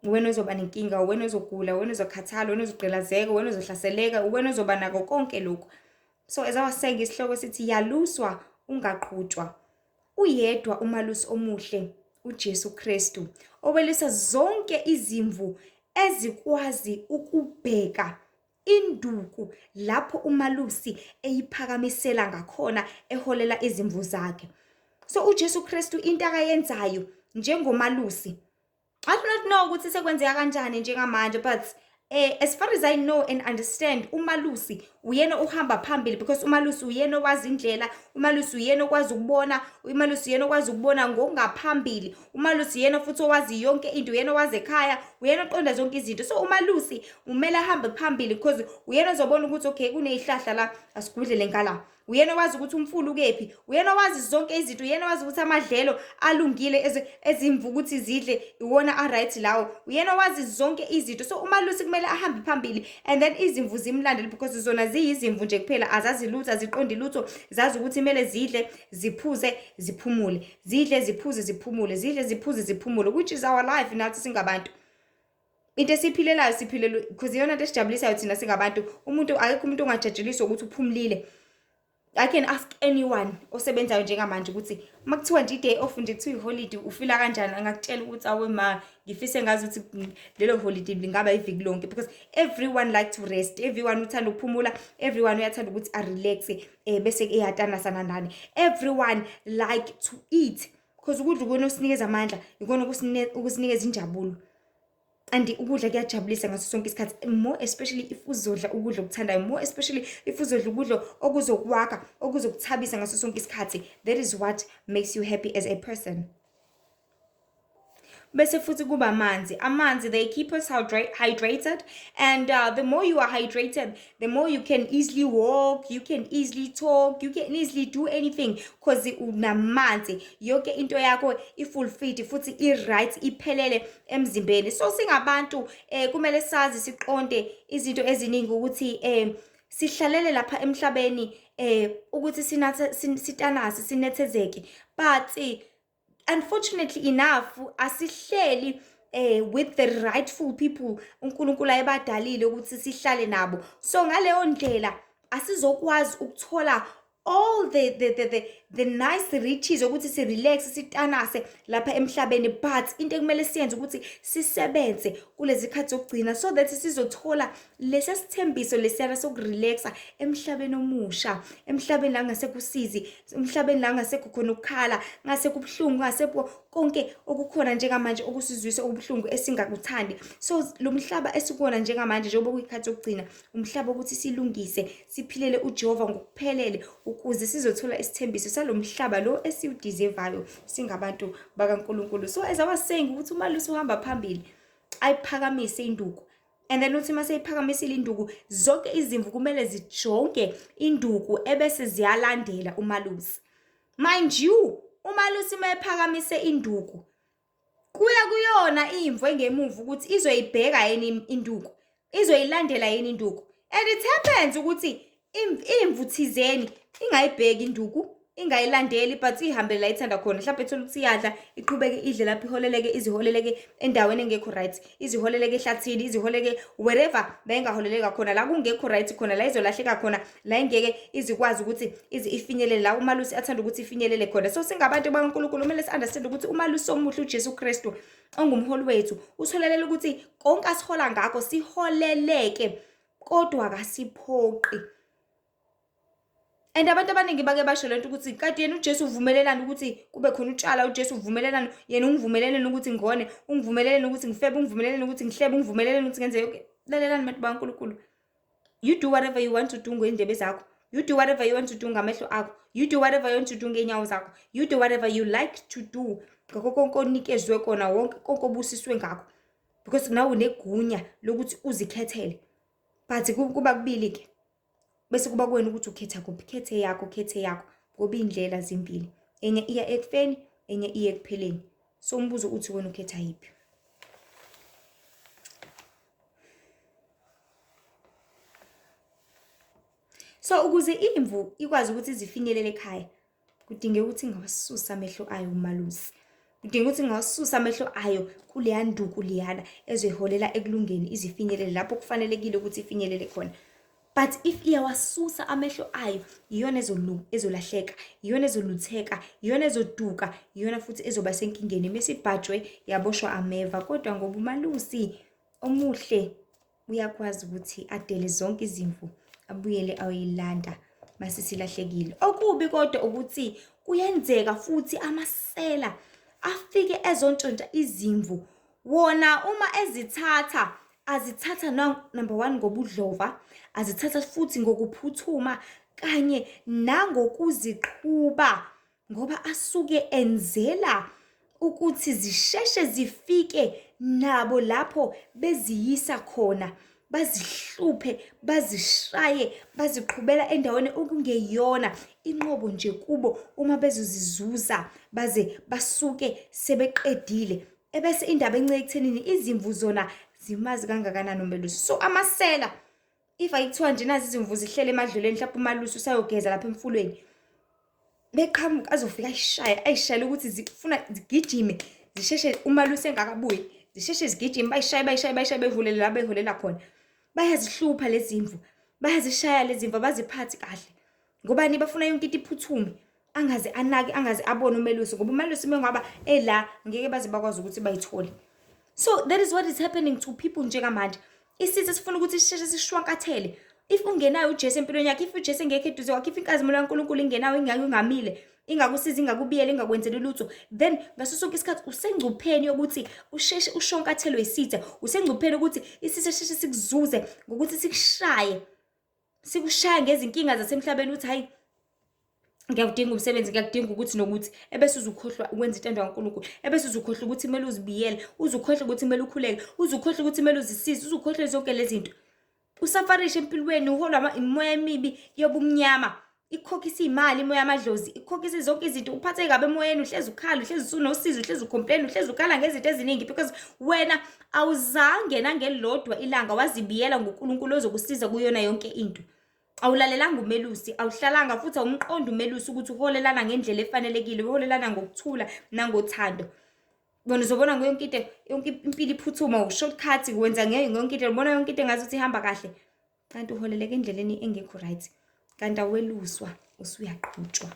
wena uzoba nenkinga, wena uzogula, wena uzokhathala, wena uzogqilazeka, wena uzohlaseleka, wena uzoba nako konke lokhu. So as I was saying, isihloko sithi yaluswa ungaqhutshwa. Uyedwa umalusi omuhle uJesu Kristu, obelisa zonke izimvu ezikwazi ukubheka induku lapho umalusi eyiphakamisela ngakhona eholela izimvu zakhe. So uJesu Kristu into akayenzayo njengomalusi, I do not know ukuthi sekwenzeka kanjani njengamanje, but as far as I know and understand, umalusi uyena uhamba phambili, because umalusi uyena owazi indlela, umalusi uyena okwazi ukubona, umalusi uyena okwazi ukubona ngokungaphambili, umalusi uyena futhi owazi yonke into, uyena owazi ekhaya, uyena oqonda zonke izinto. So umalusi umele ahambe phambili, because uyena ozobona ukuthi okay kunezihlahla la asigudlele ngala, uyena wazi ukuthi umfulu ukephi, uyena wazi zonke izinto, uyena wazi ukuthi amadlelo alungile ezimvu ukuthi zidle iwona aright lawo, uyena wazi zonke izinto. So umalusi kumele ahambe phambili, and then izimvu zimlandele, because zona ziyizimvu nje kuphela, azazi lutho, aziqondi lutho, zazi ukuthi kumele zidle ziphuze ziphumule, zidle ziphuze ziphumule, zidle ziphuze ziphumule, which is our life nathi singabantu. Into esiphilelayo siphilele because iyona into esijabulisayo thina singabantu. Umuntu akekho umuntu ongajajuliswa ukuthi uphumulile. I can ask anyone osebenzayo njengamanje ukuthi makuthiwa nje i-day off nje kuthiwa iholiday ufila kanjani, angakutshela ukuthi awe ma ngifise ngazi ukuthi lelo holiday lingaba iviki lonke, because everyone like to rest, everyone uthanda ukuphumula, everyone uyathanda ukuthi a-relax bese eyatanasana nani, everyone like to eat because ukudla ukona usinikeza amandla, ikona ukusinikeza injabulo. And ukudla kuyajabulisa ngaso sonke isikhathi, more especially if uzodla ukudla okuthandayo, more especially if uzodla ukudla okuzokwakha, okuzokuthabisa ngaso sonke isikhathi. That is what makes you happy as a person. Bese futhi kuba amanzi, they keep us hydrated, and the more you are hydrated, the more you can easily walk, you can easily talk, you can easily do anything because unamanzi, yonke into yakho i-fulfilled futhi i-right, iphelele emzimbeni. So singabantu kumele sazi siqonde izinto eziningi ukuthi sihlalele lapha emhlabeni ukuthi sitanase sinethezeke, but unfortunately enough asihleli with the rightful people uNkulunkulu ayebadalile ukuthi sihlale nabo. So ngaleyo ndlela asizokwazi ukuthola all the nice riches ukuthi si relax sitanase lapha emhlabeni, but into ekumele siyenze ukuthi sisebenze kulezi khathi zokugcina so that sizothola lesi sithembiso lesiyana sokurelaxa emhlabeni omusha, emhlabeni la ngasekusizi, emhlabeni la ngasekho khona ukukhala, ngasekubhlungu, ngasepo konke okukhona njengamanje okusizwisa ubhlungu esingakuthandi. So lo mhlaba esikona njengamanje njengoba kuyikhathi zokugcina, umhlaba ukuthi silungise, siphilele uJehova ngokuphelele ukuze sizothola isithembiso salomhlaba lo esiudeservayo singabantu bakaNkulunkulu. So as I was saying ukuthi uMalusi uhamba phambili ayiphakamise induku, and then uthi mase iphakamisile induku zonke izimvu kumele zijonge induku ebese ziyalandela uMalusi. Mind you, uMalusi mayephakamise induku kuya kuyona imvu engemuva ukuthi izoyibheka yini induku, izoyilandela yini induku, and it happens ukuthi imvu thizeni ingayibheki induku, ingayilandeli, but ihambele la ithanda khona, mhlawumbe ethola ukuthi iyadla iqhubeke idle lapho iholeleke, iziholeleke endaweni engekho right, iziholeleke ehlathini, iziholeke wherever la engaholeleka khona, la kungekho right khona, la izolahleka khona, la ingeke izikwazi ukuthi ifinyelele la uMalusi athanda ukuthi ifinyelele khona. So singabantu bakaNkulunkulu kumele si-understand ukuthi uMalusi omuhle uJesu Kristu ongumholi wethu utholelela ukuthi konke asihola ngakho siholeleke kodwa akasiphoqi. And abantu abaningi bake basho lento ukuthi kade yena uJesu uvumelelana ukuthi kube khona utshala, uJesu uvumelelana, yena ungivumelelene ukuthi ngone, ungivumelelene ukuthi ngifebe, ungivumelelene ukuthi ngihlebe, ungivumelelene ukuthi ngenze yonke. Lalelani bantu bakaNkulunkulu, you do whatever you want to do ngendebe zakho, you do whatever you want to do ngamehlo akho, you do whatever you want to do ngenyawo zakho, you do whatever you like to do ngakho konke onikezwe kona, wonke konke obusiswe ngakho, because nawe unegunya lokuthi uzikhethele. But kuba kubili ke, bese kuba kuwena ukuthi ukhetha kuphi, khethe yakho ngoba indlela zimbili, enye iya ekufeni, enye iya ekupheleni. So umbuzo uthi wena ukhetha yiphi? So ukuze imvu ikwazi ukuthi izifinyelele ekhaya, kudingeka ukuthi ngawasusa amehlo ayo uMalusi, kudinga ukuthi ngawasusa amehlo ayo kuleya nduku liyana ezoyiholela ekulungeni izifinyelele lapho kufanelekile ukuthi ifinyelele khona. But if iyawasusa amehlo ayo, iyona ezolahleka, iyona ezolutheka, iyona ezoduka, iyona futhi ezoba senkingeni mesibhajwe yaboshwa ameva. Kodwa ngoba uMalusi omuhle uyakwazi ukuthi adele zonke izimvu abuyele ayoyilanda mase silahlekile. Okubi kodwa ukuthi kuyenzeka futhi amasela afike ezontshontsha izimvu, wona uma ezithatha azithatha number 1 ngobudlova, azithatha futhi ngokuphuthuma kanye nangokuziqhuba ngoba asuke enzela ukuthi zisheshe zifike nabo lapho beziyisa khona, bazihluphe, bazishaye, baziqhubela endaweni okungeyona inqobo nje kubo uma bezozizuza baze basuke sebeqedile. Ebese indaba encane ekuthenini izimvu zona zimazi kangakanani uMalusi. So amasela if ayithiwa nje nazi izimvu zihlele emadlelweni, mhlawumbe uMalusi usayogeza lapha emfulweni, beqhamuka azofika ayishayela ukuthi zifuna zigijime zisheshe uMalusi engakabuyi, zisheshe zigijime bayishaye bevulele la beholela khona. Bayazihlupha lezimvu, bayazishaya lezimvu, abaziphathi kahle. Ngobani bafuna yonke into iphuthume, angaze anake, angaze abone umelusi, ngoba umelusi mengaba la ngeke baze bakwazi ukuthi bayithole. So that is what is happening to people njengamanje. Isizwe sifuna ukuthi sisheshe sishwankathele. If ungenayo uJesu empilweni yakho, if uJesu engekho eduze kwakho, if inkazimulo kaNkulunkulu ingenayo, ingamile, ingakusiza, ingakubiyela, ingakwenzeli lutho, then ngaso sonke isikhathi usengcupheni yokuthi usheshe ushonkathelwe isitha. Usengcupheni ukuthi isitha sheshe sikuzuze ngokuthi sikushaye ngezinkinga zasemhlabeni, uthi hayi ngiyakudinga umsebenzi, ngiyakudinga ukuthi nokuthi, ebese uzukhohlwa ukwenza intando kaNkulunkulu, ebese uzukhohlwa ukuthi kumele uzibiyele, uzukhohlwa ukuthi kumele ukhuleke, uzukhohlwa ukuthi kumele uzisize, uzukhohlwa zonke lezi zinto. Usafarisha empilweni, uholwa imoya emibi yobumnyama, ikukhokhisa imali, imoya yamadlozi, ikukhokhisa zonke izinto, uphathe kabi emoyeni, uhlezi ukhala, uhlezi usunosizo, uhlezi ucomplain, uhlezi ukhala ngezinto eziningi, because wena awuzange nangelodwa ilanga wazibiyela ngoNkulunkulu ozokusiza kuyona yonke into. Awulalelanga umelusi, awuhlalanga futhi awumqondi umelusi ukuthi uholelana ngendlela efanelekile, uholelana ngokuthula nangothando. Bona uzobona yonke into, yonke impilo iphuthuma, u-shortcut, wenza yonke into, ubona yonke into engazuthi ihamba kahle, kanti uholeleka endleleni engekho right, kanti aweluswa, usuyaqhutshwa.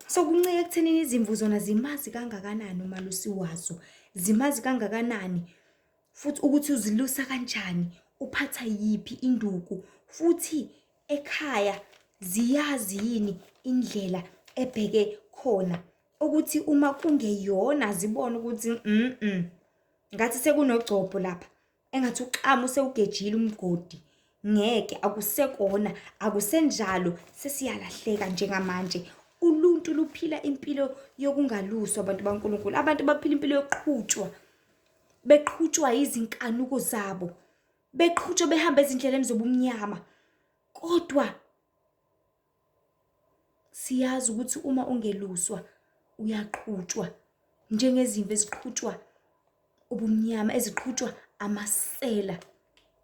So kuncike ekuthenini izimvu zona zimazi kangakanani umalusi wazo, zimazi kangakanani futhi ukuthi uzilusa kanjani, uphatha yiphi induku, futhi ekhaya ziyazi yini indlela ebheke khona, ukuthi uma kungeyona zibone ukuthi ngathi sekunogcopho lapha, engathi uqhamu usewugejile umgodi, ngeke, akusekona, akusenjalo, sesiyalahleka njengamanje. Uluntu luphila impilo yokungaluswa abantu baNkulunkulu. Abantu baphila impilo yokuqhutshwa, beqhutshwa izinkanuko zabo, beqhutshwa behamba ezindleleni zobumnyama. Kodwa siyazi ukuthi uma ungeluswa uyaqhutshwa, njengezimvu eziqhutshwa ubumnyama, eziqhutshwa amasela.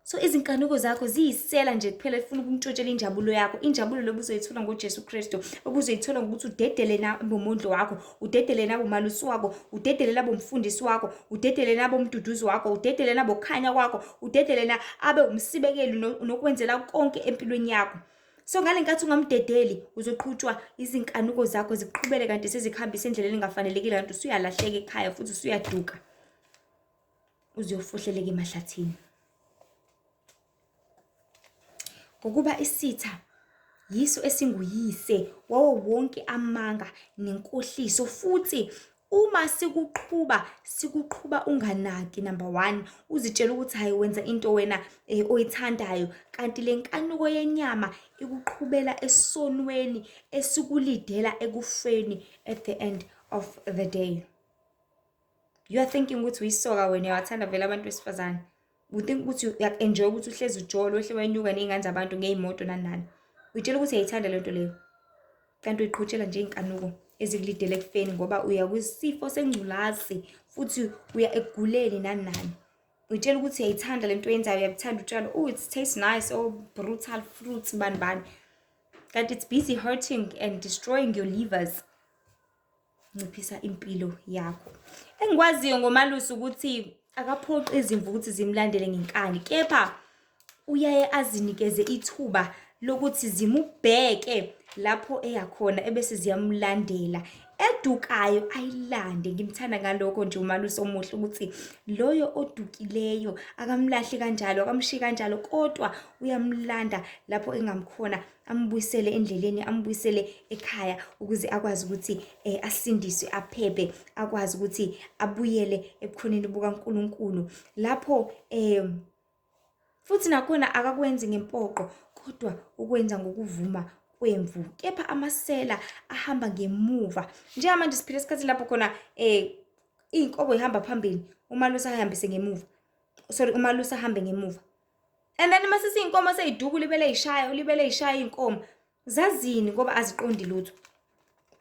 So izinkanuko zakho ziyisela nje kuphela efuna ukuntshontshelwa injabulo yakho. Injabulo lobu uzoyithola ngoJesu Kristu, obuzoyithola ngokuthi udedele nabomondlo wakho, udedele nabomalusi wakho, udedele nabomfundisi wakho, udedele nabomduduzi wakho, udedele nabokhanya kwakho, udedele abe umsibekeli nokwenzela konke empilweni yakho. So ngale nkathi ungamdedeli, uzoqhutshwa izinkanuko zakho ziqhubele kanti sezikuhambisa endleleni engafanelekile, kanti usuyalahleka ekhaya futhi usuyaduka, uzofohleleka emahlathini. Ngokuba isitha yiso esinguyise wawo wonke amanga nenkohliso, futhi uma sikuqhuba unganaki. Number 1, uzitshela ukuthi hayi wenza into wena oyithandayo, kanti le nkanuko yenyama ikuqhubela esonweni esikulidela ekufeni at the end of the day. You are thinking ukuthi uyisoka wena, uyawathanda vele abantu besifazane, uthink ukuthi uya-enjoy ukuthi uhlezi ujolo, wehle wenyuka ney'ngane zabantu ngey'moto nani. Uyitshela ukuthi uyayithanda lento leyo, kanti uyiqhutshela nje iy'nkanuko ezikulidele ekufeni, ngoba uya kwisifo sengculazi futhi uya ekuguleni nani. Uyitshela ukuthi uyayithanda lento oyenzayo, uyabuthanda utshalo, it tastes nice, brutal fruits bani, kanti it's busy hurting and destroying your livers, nciphisa impilo yakho. Engikwaziyo ngomalusi ukuthi akaphoqi izimvu ukuthi zimlandele ngenkani, kepha uyaye azinikeze ithuba lokuthi zimubheke lapho eyakhona, ebese ziyamlandela. Edukayo ayilande. Ngimthanda ngalokho nje umalusi omuhle, ukuthi loyo odukileyo akamlahli kanjalo, akamshiyi kanjalo, kodwa uyamlanda lapho engamkhona, ambuyisele endleleni, ambuyisele ekhaya, ukuze akwazi ukuthi asindiswe, aphephe, akwazi ukuthi abuyele ebukhoneni bukaNkulunkulu. Lapho futhi nakhona akakwenzi ngempoqo, kodwa ukwenza ngokuvuma kwemvu, kepha amasela ahamba ngemuva. Njengamanje siphila esikhathini lapho khona iy'nkomo ihamba phambili, umalusi ahambise ngemuva, umalusi ahambe ngemuva. And then mase siy'nkomo seyiduka, ulibele yishaya iy'nkomo, zazini ngoba aziqondi lutho.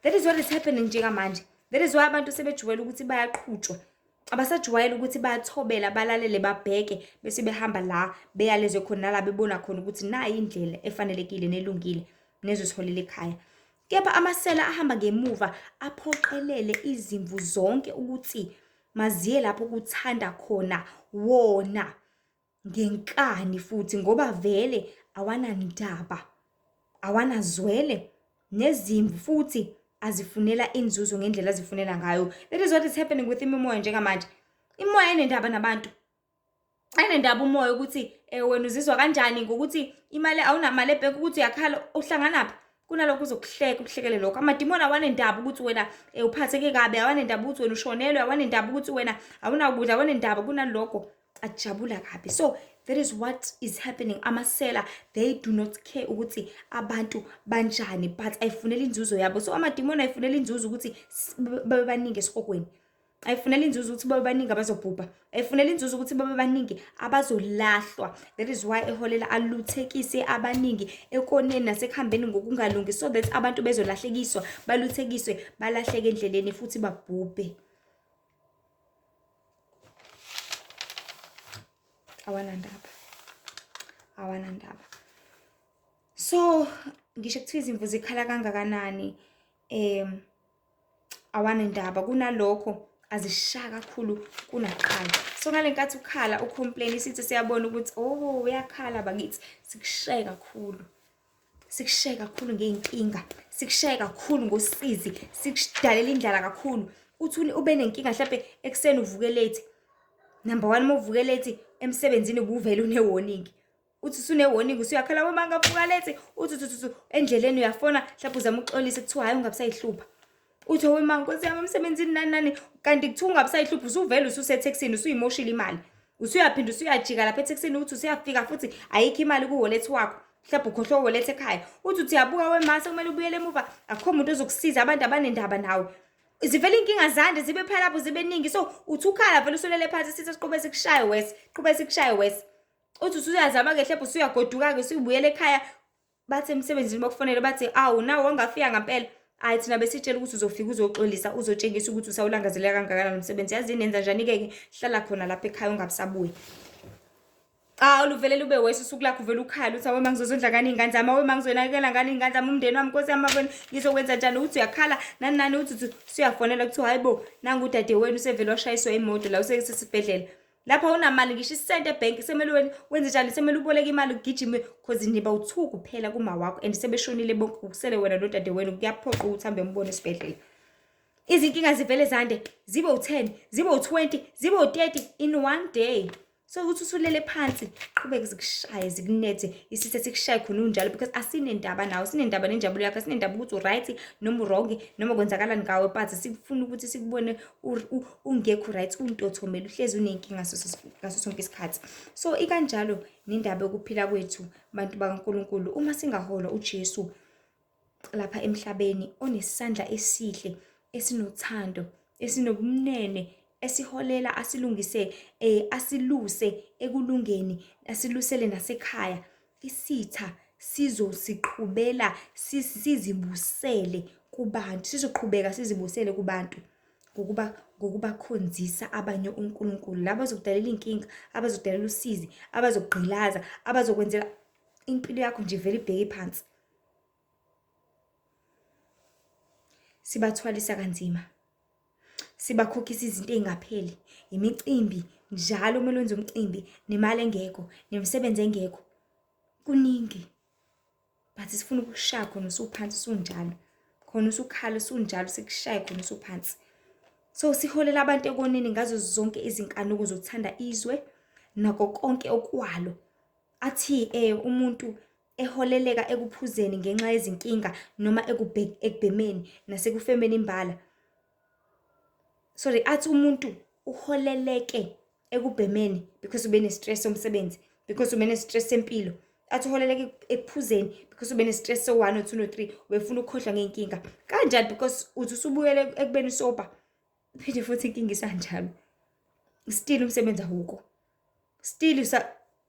That is what is happening njengamanje. That is why abantu sebejwayele ukuthi bayaqhutshwa, abasajwayele ukuthi bayathobela, balalele, babheke, bese behamba la beyalezwe khona la bebona khona ukuthi nayi indlela efanelekile nelungile nezosiholela ekhaya. Kepha amasela ahamba ngemuva aphoqelele izimvu zonke ukuthi maziye lapho kuthanda khona wona ngenkani futhi, ngoba vele awanandaba awanazwele nezimvu futhi azifunela inzuzo ngendlela azifunela ngayo. That is what is happening with imimoya njengamanje. Imimoya ayinendaba nabantu. Ayinendaba umoya ukuthi wena uzizwa kanjani ngokuthi imali awunamali ebhenki ukuthi uyakhala uhlanganaphi. Kunalokho uzokuhleka ukuhlekele lokho. Amadimoni awanendaba ukuthi wena uphatheke kabi, awanendaba ukuthi wena ushonelwe, awanendaba ukuthi wena awunakudla, awanendaba kunalokho ajabula kabi. So that is what is happening. Amasela, they do not care ukuthi abantu banjani, but ayifunela inzuzo yabo. So amadimoni ayifunela inzuzo ukuthi babe baningi esihogweni. Ayifunela inzuzo ukuthi babe baningi abazobhubha. Ayifunela inzuzo ukuthi babe baningi abazolahlwa. That is why eholela aluthekise abaningi ekoneni nasekuhambeni ngokungalungi, so that abantu bezolahlekiswa, baluthekiswe, balahleke endleleni futhi babhubhe. Awanandaba. So ngisho kuthiwa izimvu zikhala kangakanani, awanendaba. Kunalokho azishaya kakhulu kunakuqala. So ngale nkathi ukhala ucomplain sithi siyabona ukuthi uyakhala bakithi, sikushaye kakhulu. Sikushaye kakhulu ngeenkinga, sikushaye kakhulu ngosizi, sikudalela indlala kakhulu. Uthi ube nenkinga mhlawumbe ekseni uvuke late. Number 1 mawuvuke late emsebenzini ubuvela une-warning. Uthi usune-warning usuyakhala wema ngavuka late, uthi endleleni uyafona mhlawumbe uzama ukuxolisa kuthiwa hayi ungabusayihlupha. Uthi wema nkosi yami emsebenzini nani kanti kuthiwa ungabusayihlupha usuvela ususethexini usuyimoshile imali. Usuyaphinda usuyajika lapha etexini uthi usuyafika futhi ayikho imali ku-wallet wakho. Mhlawumbe ukhohlwa u-wallet ekhaya. Uthi uyabuka wema sekumele ubuyele emuva, akukho umuntu ozokusiza, abantu abanendaba nawe. Zivela inkinga zande zibe phela lapho zibe ningi. So uthi ukhala vele usulele phansi sithi siqhubeke sikushaye wes, siqhubeke sikushaye wes. Uthi usuyazama ke mhlawumbe usuyagoduka ke usubuyela ekhaya, bathi emsebenzini bakufonele bathi awu nawe wangafika ngempela. Hayi thina besitshela ukuthi uzofika uzoxolisa, uzotshengisa ukuthi usawulangazelela kangakanani umsebenzi. Yazi nenza njani ke hlala khona lapha ekhaya ungabusabuyi. Uluvele lube wesi usuku lakho uvela ukhala uthi awema ngizozondla ngani ingane zami, awema ngizoyinakekela ngani ingane zami, umndeni wami nkosi yami abona ngizokwenza njani. Uthi uyakhala nani uthi usuyafonela kuthiwa hayibo nangu udade wenu usevele washayiswa imoto la usesibhedlela. Lapha unamali ngisho isente ebhenki semele wenze njani, semele uboleka imali ugijime because niba u2 kuphela kuma wakho and sebeshonile bonke ukusele wena nodade wenu, kuyaphoqa ukuthi hambe umbone esibhedlela. Izinkinga zivele zande zibe u10, zibe u20, zibe u30 in one day. So uthi usulele phansi qhubeke zikushaye zikunethe isithe sikushaye khona unjalo because asinendaba nawe, sinendaba nenjabulo yakho, sinendaba ukuthi uright noma wrong noma kwenzakalani ngawe, but sikufuna ukuthi sikubone ungekho right, untothomela, uhlezi unenkinga ngaso sonke isikhathi. So ikanjalo nendaba yokuphila kwethu bantu bakaNkulunkulu uma singaholwa uJesu lapha emhlabeni onesandla esihle, esinothando, esinobumnene, esiholela asilungise asiluse ekulungeni, asilusele nasekhaya. Isitha sizosiqhubela sizibusele kubantu, sizoqhubeka sizibusele kubantu ngokubakhonzisa abanye uNkulunkulu, laba bazokudalela inkinga, abazokudalela usizi, abazokugqilaza, abazokwenzela impilo yakho nje vele ibheke phansi. Sibathwalisa kanzima, sibakhokhisa izinto ezingapheli, imicimbi njalo kumele wenze umcimbi, nemali engekho, nemsebenzi engekho, kuningi. But sifuna ukushaya khona usuphansi usunjalo, khona usukhala usunjalo sikushaye khona usuphansi. So siholela abantu ekoneni ngazo zonke izinkanuko zokuthanda izwe nako konke okwalo. Athi umuntu eholeleka ekuphuzeni ngenxa yezinkinga noma ekubhemeni nasekufemeni imbala. Sorry, athi umuntu uholeleke ekubhemeni because ube ne-stress somsebenzi, because ube ne-stress sempilo. Athi uholeleke ekuphuzeni because ube ne-stress so1 or 2 or 3, ubefuna ukukhohlwa ngeenkinga. Kanjani because uthi usubuyele ekubeni soba, phinde futhi inkinga isanjalo. Still umsebenzi awukho. Still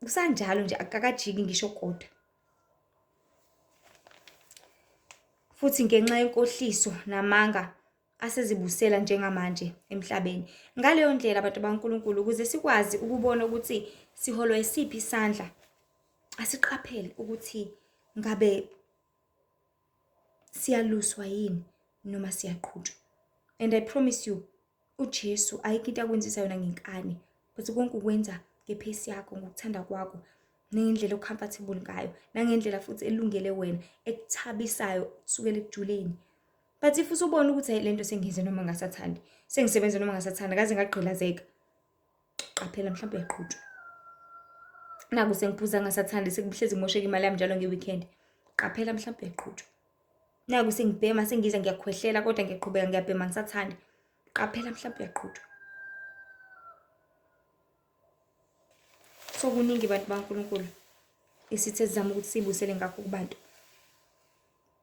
usanjalo nje akakajiki ngisho kodwa. Futhi ngenxa yenkohliso namanga asezibusela njengamanje emhlabeni. Ngaleyo ndlela abantu bakaNkulunkulu ukuze sikwazi ukubona ukuthi siholwa isiphi isandla, asiqaphele ukuthi ngabe siyaluswa yini noma siyaqhutshwa. And I promise you uJesu ayikho into akwenzisa yona ngenkani, but konke ukwenza ngephesi yakho, ngokuthanda kwakho, nangendlela ocomfortable ngayo, nangendlela futhi elungele wena, ekuthabisayo kusukela ekujuleni. But if usubona ukuthi lento sengiyenze noma ngasathandi, sengisebenza noma ngasathanda, kaze ngagqilazeka, qaphela mhlawumbe uyaqhutshwa. Naku sengiphuza ngasathandi sekuhlezi ngimosheka imali yami njalo ngeweekend, qaphela mhlawumbe uyaqhutshwa. Naku sengibhema sengiza ngiyakhwehlela kodwa ngiyaqhubeka ngiyabhema ngisathanda, qaphela mhlawumbe uyaqhutshwa. So kuningi bantu baNkulunkulu isithe sizama ukuthi sibusele ngakho kubantu.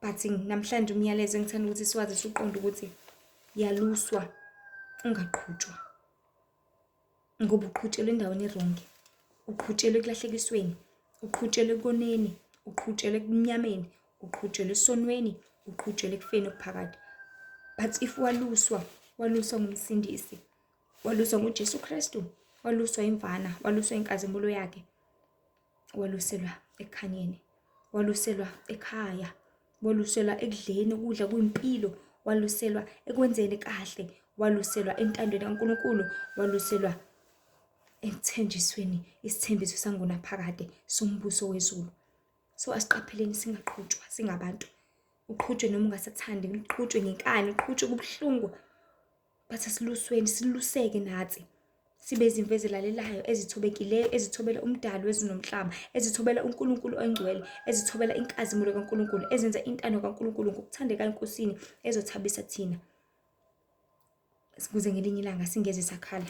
But namhlanje umyalezo engithanda ukuthi siwazi siqonde ukuthi yaluswa ungaqhutshwa. Ngoba uqhutshelwe endaweni erongi. Uqhutshelwe ekulahlekisweni, uqhutshelwe koneni, uqhutshelwe ekunyameni, uqhutshelwe esonweni, uqhutshelwe ekufeni okuphakade. But if waluswa ngumsindisi, waluswa nguJesu Kristu, waluswa imvana, waluswa inkazimulo yakhe, waluselwa ekhanyeni, waluselwa ekhaya, waluselwa ekudleni ukudla kuyimpilo, waluselwa ekwenzeni kahle, waluselwa entandweni kaNkulunkulu, waluselwa ekuthenjisweni isithembiso sangunaphakade sombuso wezulu. So asiqapheleni singaqhutshwa singabantu. Uqhutshwe noma ungasathandi, uqhutshwe ngenkani, uqhutshwe kubuhlungu. But asilusweni, siluseke nathi. Sibe izimvu ezilalelayo, ezithobekileyo, ezithobela umdali wezulu nomhlaba, ezithobela uNkulunkulu ongcwele, ezithobela inkazimulo kaNkulunkulu, ezenza intando kaNkulunkulu ngokuthandeka enkosini ezothabisa thina. Sikuze ngelinye ilanga singeze sakhala.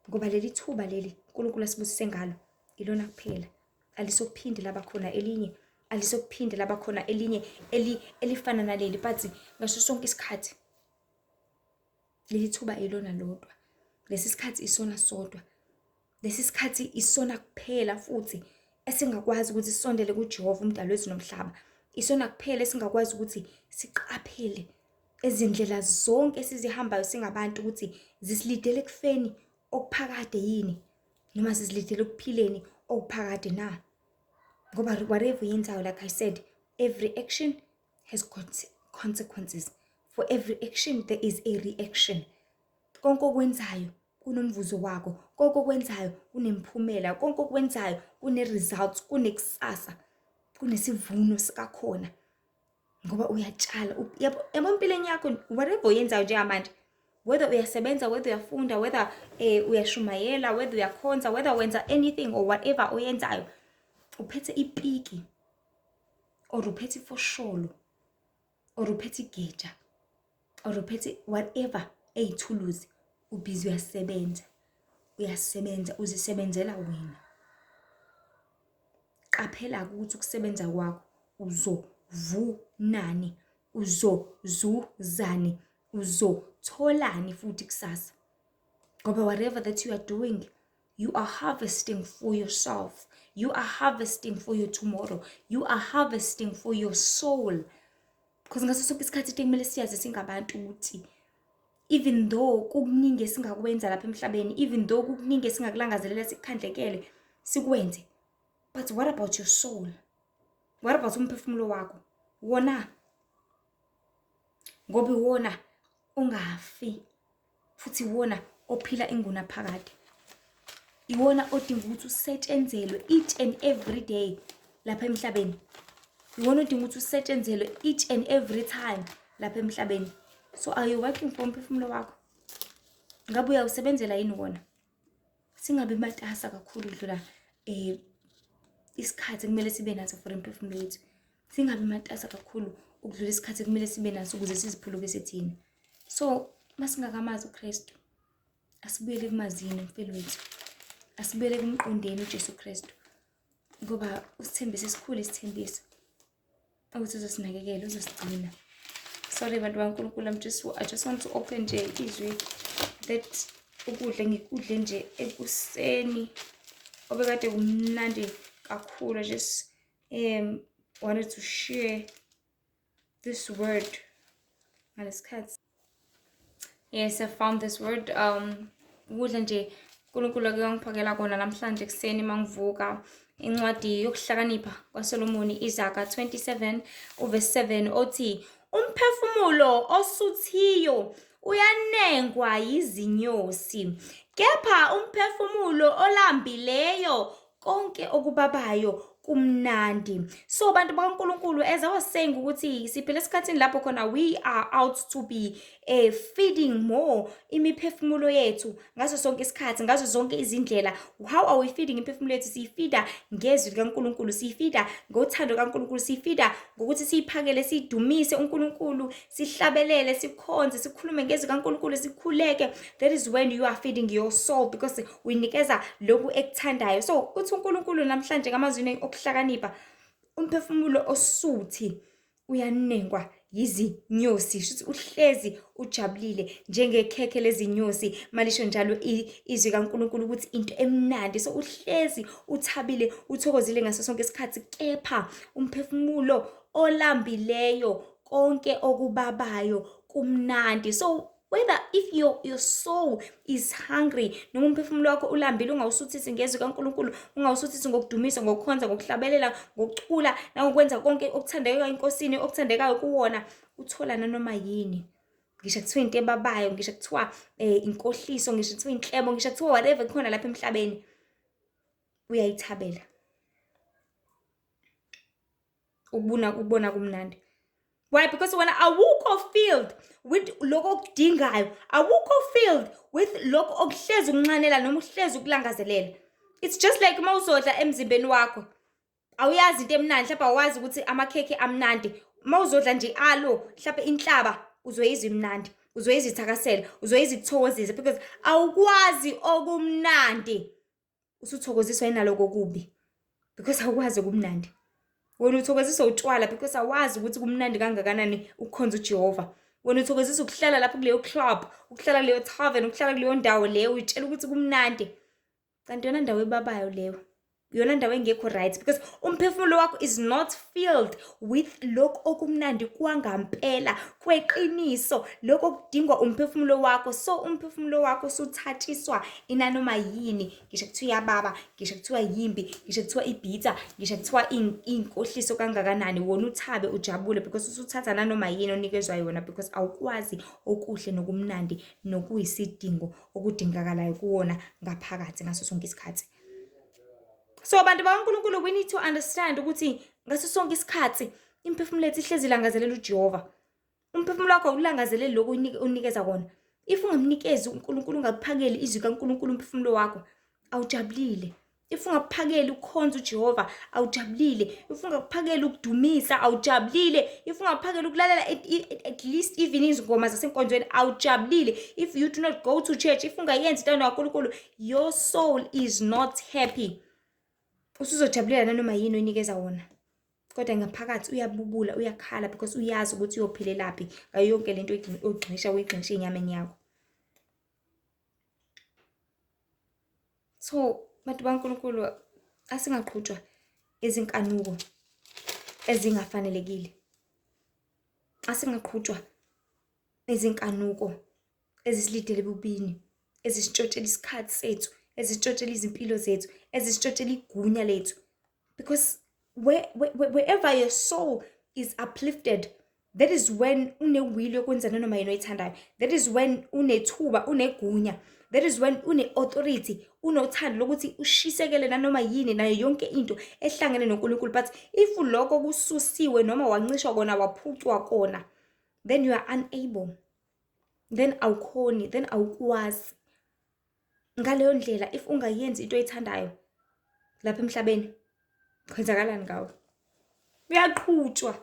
Ngoba leli thuba leli uNkulunkulu asibusise ngalo ilona kuphela. Alisokuphinde laba khona elinye, alisokuphinde laba khona elinye elifana naleli, but ngaso sonke isikhathi leli thuba ilona lodwa. Lesi sikhathi isona sodwa. Lesi sikhathi isona kuphela futhi esingakwazi ukuthi sisondele kuJehova umdali wezulu nomhlaba. Isona kuphela esingakwazi ukuthi siqaphele ezindlela zonke esizihambayo singabantu ukuthi zisilidele ekufeni okuphakade yini noma sizilidele ukuphileni okuphakade na. Ngoba whatever yenzayo, like I said, every action has got consequences. For every action there is a reaction. Konke okwenzayo kunomvuzo wako, konke okwenzayo kunemphumela, konke okwenzayo kune-results, kunekusasa, kunesivuno sikakhona. Ngoba uyatshala, yabo empilweni yakho, whatever uyenzayo njengamanje, whether uyasebenza, whether uyafunda, whether uyashumayela, whether uyakhonza, whether wenza anything or whatever oyenzayo, uphethe ipiki, or uphethe ifosholo, or uphethe igeja, or uphethe whatever eyithuluzi, ubhizi uyasebenza, uzisebenzela wena. Qaphela ukuthi ukusebenza kwakho uzovunani, uzozuzani, uzotholani futhi kusasa. Ngoba whatever that you are doing, you are harvesting for yourself. You are harvesting for your tomorrow. You are harvesting for your soul. Because ngaso sonke isikhathi kumele siyazi singabantu ukuthi even though kukuningi esingakwenza lapha emhlabeni, even though kukuningi esingakulangazelela sikhandlekele sikwenze, but what about your soul? What about umphefumulo wakho? Wona ngoba wona ungafi, futhi wona ophila ingunaphakade. Iwona odinga ukuthi usetshenzelwe each and every day lapha emhlabeni. Iwona odinga ukuthi usetshenzelwe each and every time lapha emhlabeni. So are you working for umphefumulo wakho? Ngabe uyawusebenzela yini wona? Singabe matasa kakhulu udlula isikhathi kumele sibe naso for umphefumulo wethu. Singabe matasa kakhulu ukudlula isikhathi kumele sibe naso ukuze siziphulukise thina. So masingakamazi uKristu, asibuyele kumazini umfelo wethu. Asibuyele kumqondeni uJesu Kristu. Ngoba usithembise isikhulu isithembiso ukuthi uzosinakekela, uzosigcina. Sorry bantu baNkulunkulu, I just want to open nje izwi that ukudla ngikudle nje ekuseni obekade kumnandi kakhulu. I just wanted to share this word ngalesikhathi. Yes, I found this word. Ukudla nje uNkulunkulu akangiphakela kona namhlanje kuseni mangivuka. Incwadi yokuhlakanipha kwaSolomoni, Izaga 27 verse 7 othi, umphefumulo osuthiyo uyanengwa yizinyosi, kepha umphefumulo olambileyo konke okubabayo kumnandi. So bantu bakaNkulunkulu, as I was saying ukuthi siphila esikhathini lapho khona we are out to be feeding more imiphefumulo yethu ngaso sonke isikhathi, ngazo zonke izindlela. How are we feeding imiphefumulo yethu? Siyifida ngezwi likaNkulunkulu, siyifida ngothando kaNkulunkulu, siyifida ngokuthi siyiphakele, sidumise uNkulunkulu, sihlabelele, sikhonze, sikhulume ngezwi kaNkulunkulu, sikhuleke. That is when you are feeding your soul, because uyinikeza lokhu ekuthandayo. So uthi uNkulunkulu namhlanje ngamazwi okuhlakanipha, umphefumulo osuthi uyanengwa yizinyosi, shuthi uhlezi ujabulile njengekhekhe lezinyosi. Malisho njalo izwi kaNkulunkulu ukuthi into emnandi. So uhlezi uthabile, uthokozile ngaso sonke isikhathi, kepha umphefumulo olambileyo konke okubabayo kumnandi. So whether if your soul is hungry, noma umphefumulo wakho ulambile, ungawusuthisi ngezwi kaNkulunkulu, ungawusuthisi ngokudumisa, ngokukhonza, ngokuhlabelela, ngokucula, nangokwenza konke okuthandekayo enkosini, okuthandekayo kuwona, uthola nanoma yini. Ngisho kuthiwa into ebabayo, ngisho kuthiwa inkohliso, ngisho kuthiwa inhlebo, ngisho kuthiwa whatever khona lapha emhlabeni, uyayithabela. Ubona kumnandi. Why? Because when awukho filled with lokho okudingayo, awukho filled with lokho okuhlezi ukunxanela noma uhlezi ukulangazelela. It's just like mawuzodla emzimbeni wakho, awuyazi into emnandi, mhlawumbe awazi ukuthi amakhekhe amnandi. Mawuzodla nje mhlawumbe inhlaba, uzoyizwa imnandi, uzoyizwa ithakasela, uzoyizwa ikuthokozisa, because awukwazi okumnandi, usuthokoziswa inaloko kubi, because awukwazi okumnandi. Wena uthokoziswa utshwala because awazi ukuthi kumnandi kangakanani ukukhonza uJehova. Wena uthokoziswa ukuhlala lapho kuleyo club, ukuhlala kuleyo tavern, ukuhlala kuleyo ndawo leyo, uyitshela ukuthi kumnandi. Kanti yona ndawo ebabayo leyo, yona ndawo engekho right, because umphefumulo wakho is not filled with lokho okumnandi kwangampela, kweqiniso, lokho okudingwa umphefumulo wakho. So umphefumulo wakho usuthatshiswa inanoma yini, ngisho kuthiwa iyababa, ngisho kuthiwa yimbi, ngisho kuthiwa ibhitha, ngisho kuthiwa inkohliso kangakanani, wona uthabe ujabule because usuthatha nanoma yini onikezwa yona, because awukwazi okuhle nokumnandi nokuyisidingo okudingakalayo kuwona ngaphakathi ngaso sonke isikhathi. So abantu bakaNkulunkulu, we need to understand ukuthi ngaso sonke isikhathi imphefumulo yethu ihlezi ilangazelela uJehova. Umphefumulo wakho awulangazeleli lokho unikeza kona. If ungamnikezi uNkulunkulu, ungaphakeli izwi kaNkulunkulu umphefumulo wakho, awujabulile. If ungaphakeli ukukhonza uJehova, awujabulile. If ungaphakeli ukudumisa, awujabulile. If ungaphakeli ukulalela at least even izingoma zasenkonzweni, awujabulile. If you do not go to church, if ungayenzi into kaNkulunkulu, your soul is not happy. Usuzojabulela nanoma yini oyinikeza wona, kodwa ngaphakathi uyabubula, uyakhala, because uyazi ukuthi uyophelelaphi ngayo yonke lento uyigxinisha enyameni yakho. So bantu bakaNkulunkulu, asingaqhutshwa izinkanuko ezingafanelekile, asingaqhutshwa izinkanuko ezisilidele bubini, ezisitshotshela isikhathi sethu, ezisitshotshela izimpilo zethu, ezisitshotshela igunya lethu. Because wherever your soul is uplifted, that is when unewili yokwenza nanoma yini oyithandayo. That is when unethuba, unegunya. That is when une-authority, unothando lokuthi ushisekele nanoma yini nayo yonke into ehlangene noNkulunkulu. But if lokho kususiwe noma wancishwa kona, waphucwa kona, then you are unable, then awukhoni, then awukwazi. Ngaleyo ndlela, if ungayenzi into oyithandayo lapha emhlabeni, kwenzakalani ngawe? Uyaqhutshwa.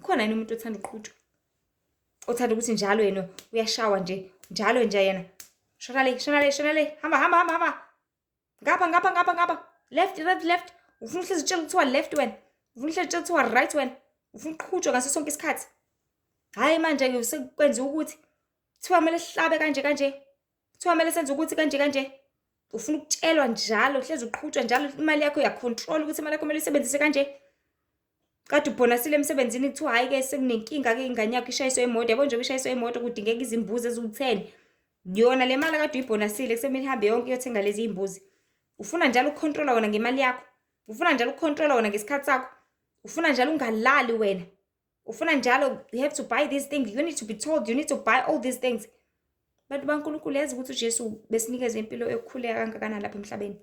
Khona yini umuntu othanda uqhutshwa? Othanda ukuthi njalo yena uyashawa nje, njalo nje yena. Shona le, hamba. Ngapha. Left. Ufuna uhlezi utshela kuthiwa left wena. Ufuna uhlezi utshela kuthiwa right wena. Ufuna uqhutshwa ngaso sonke isikhathi. Hayi manje ke usekwenza ukuthi kuthiwa kumele sihlabe kanje. Kuthiwa kumele senze ukuthi kanje. Ufuna ukutshelwa njalo, uhlezi uqhutshwa njalo, imali yakho uyacontrol ukuthi imali yakho kumele usebenzise kanje. Kade ubhonasile emsebenzini kuthiwa hayi ke sekunenkinga ke ingane yakho ishayiswe imoto, yabo nje ishayiswe imoto kudingeka izimbuzi eziwu10. Yona le mali kade uyibhonasile kusemini ihambe yonke iyothenga lezi imbuzi. Ufuna njalo ukucontrola wena ngemali yakho. Ufuna njalo ukucontrola wena ngesikhathi sakho. Ufuna njalo ungalali wena. Ufuna njalo you have to buy these things. You need to be told you need to buy all these things. Bantu baNkulunkulu, yazi ukuthi uJesu besinikeza impilo ekukhuleka kangakanani lapha emhlabeni.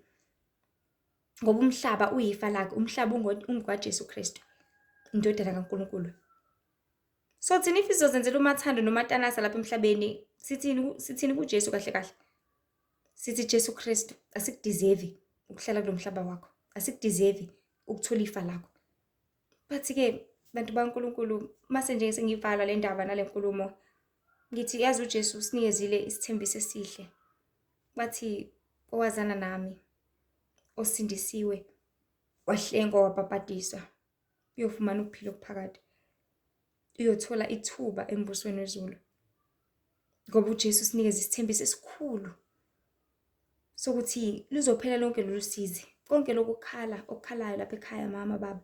Ngoba umhlaba uyifa lakhe, umhlaba ungokwaJesu Kristu, indodana kaNkulunkulu. So thina if sizozenzela umathando nomatanasa lapha emhlabeni, sithini kuJesu kahle kahle? Sithi Jesu Kristu, asikudeserve ukuhlala kulo mhlaba wakho. Asikudeserve ukuthola ifa lakho. But-ke bantu baNkulunkulu, mase nje sengivala le ndaba nale nkulumo, ngithi yazi uJesu usinikezile isithembiso esihle. Bathi owazana nami, osindisiwe, wahlengwa wabhabhadiswa, uyofumana ukuphila okuphakade. Uyothola ithuba embusweni wezulu. Ngoba uJesu usinikeza isithembiso esikhulu sokuthi luzophela lonke lolu sizi, konke lokukhala okukhalayo lapha ekhaya mama baba,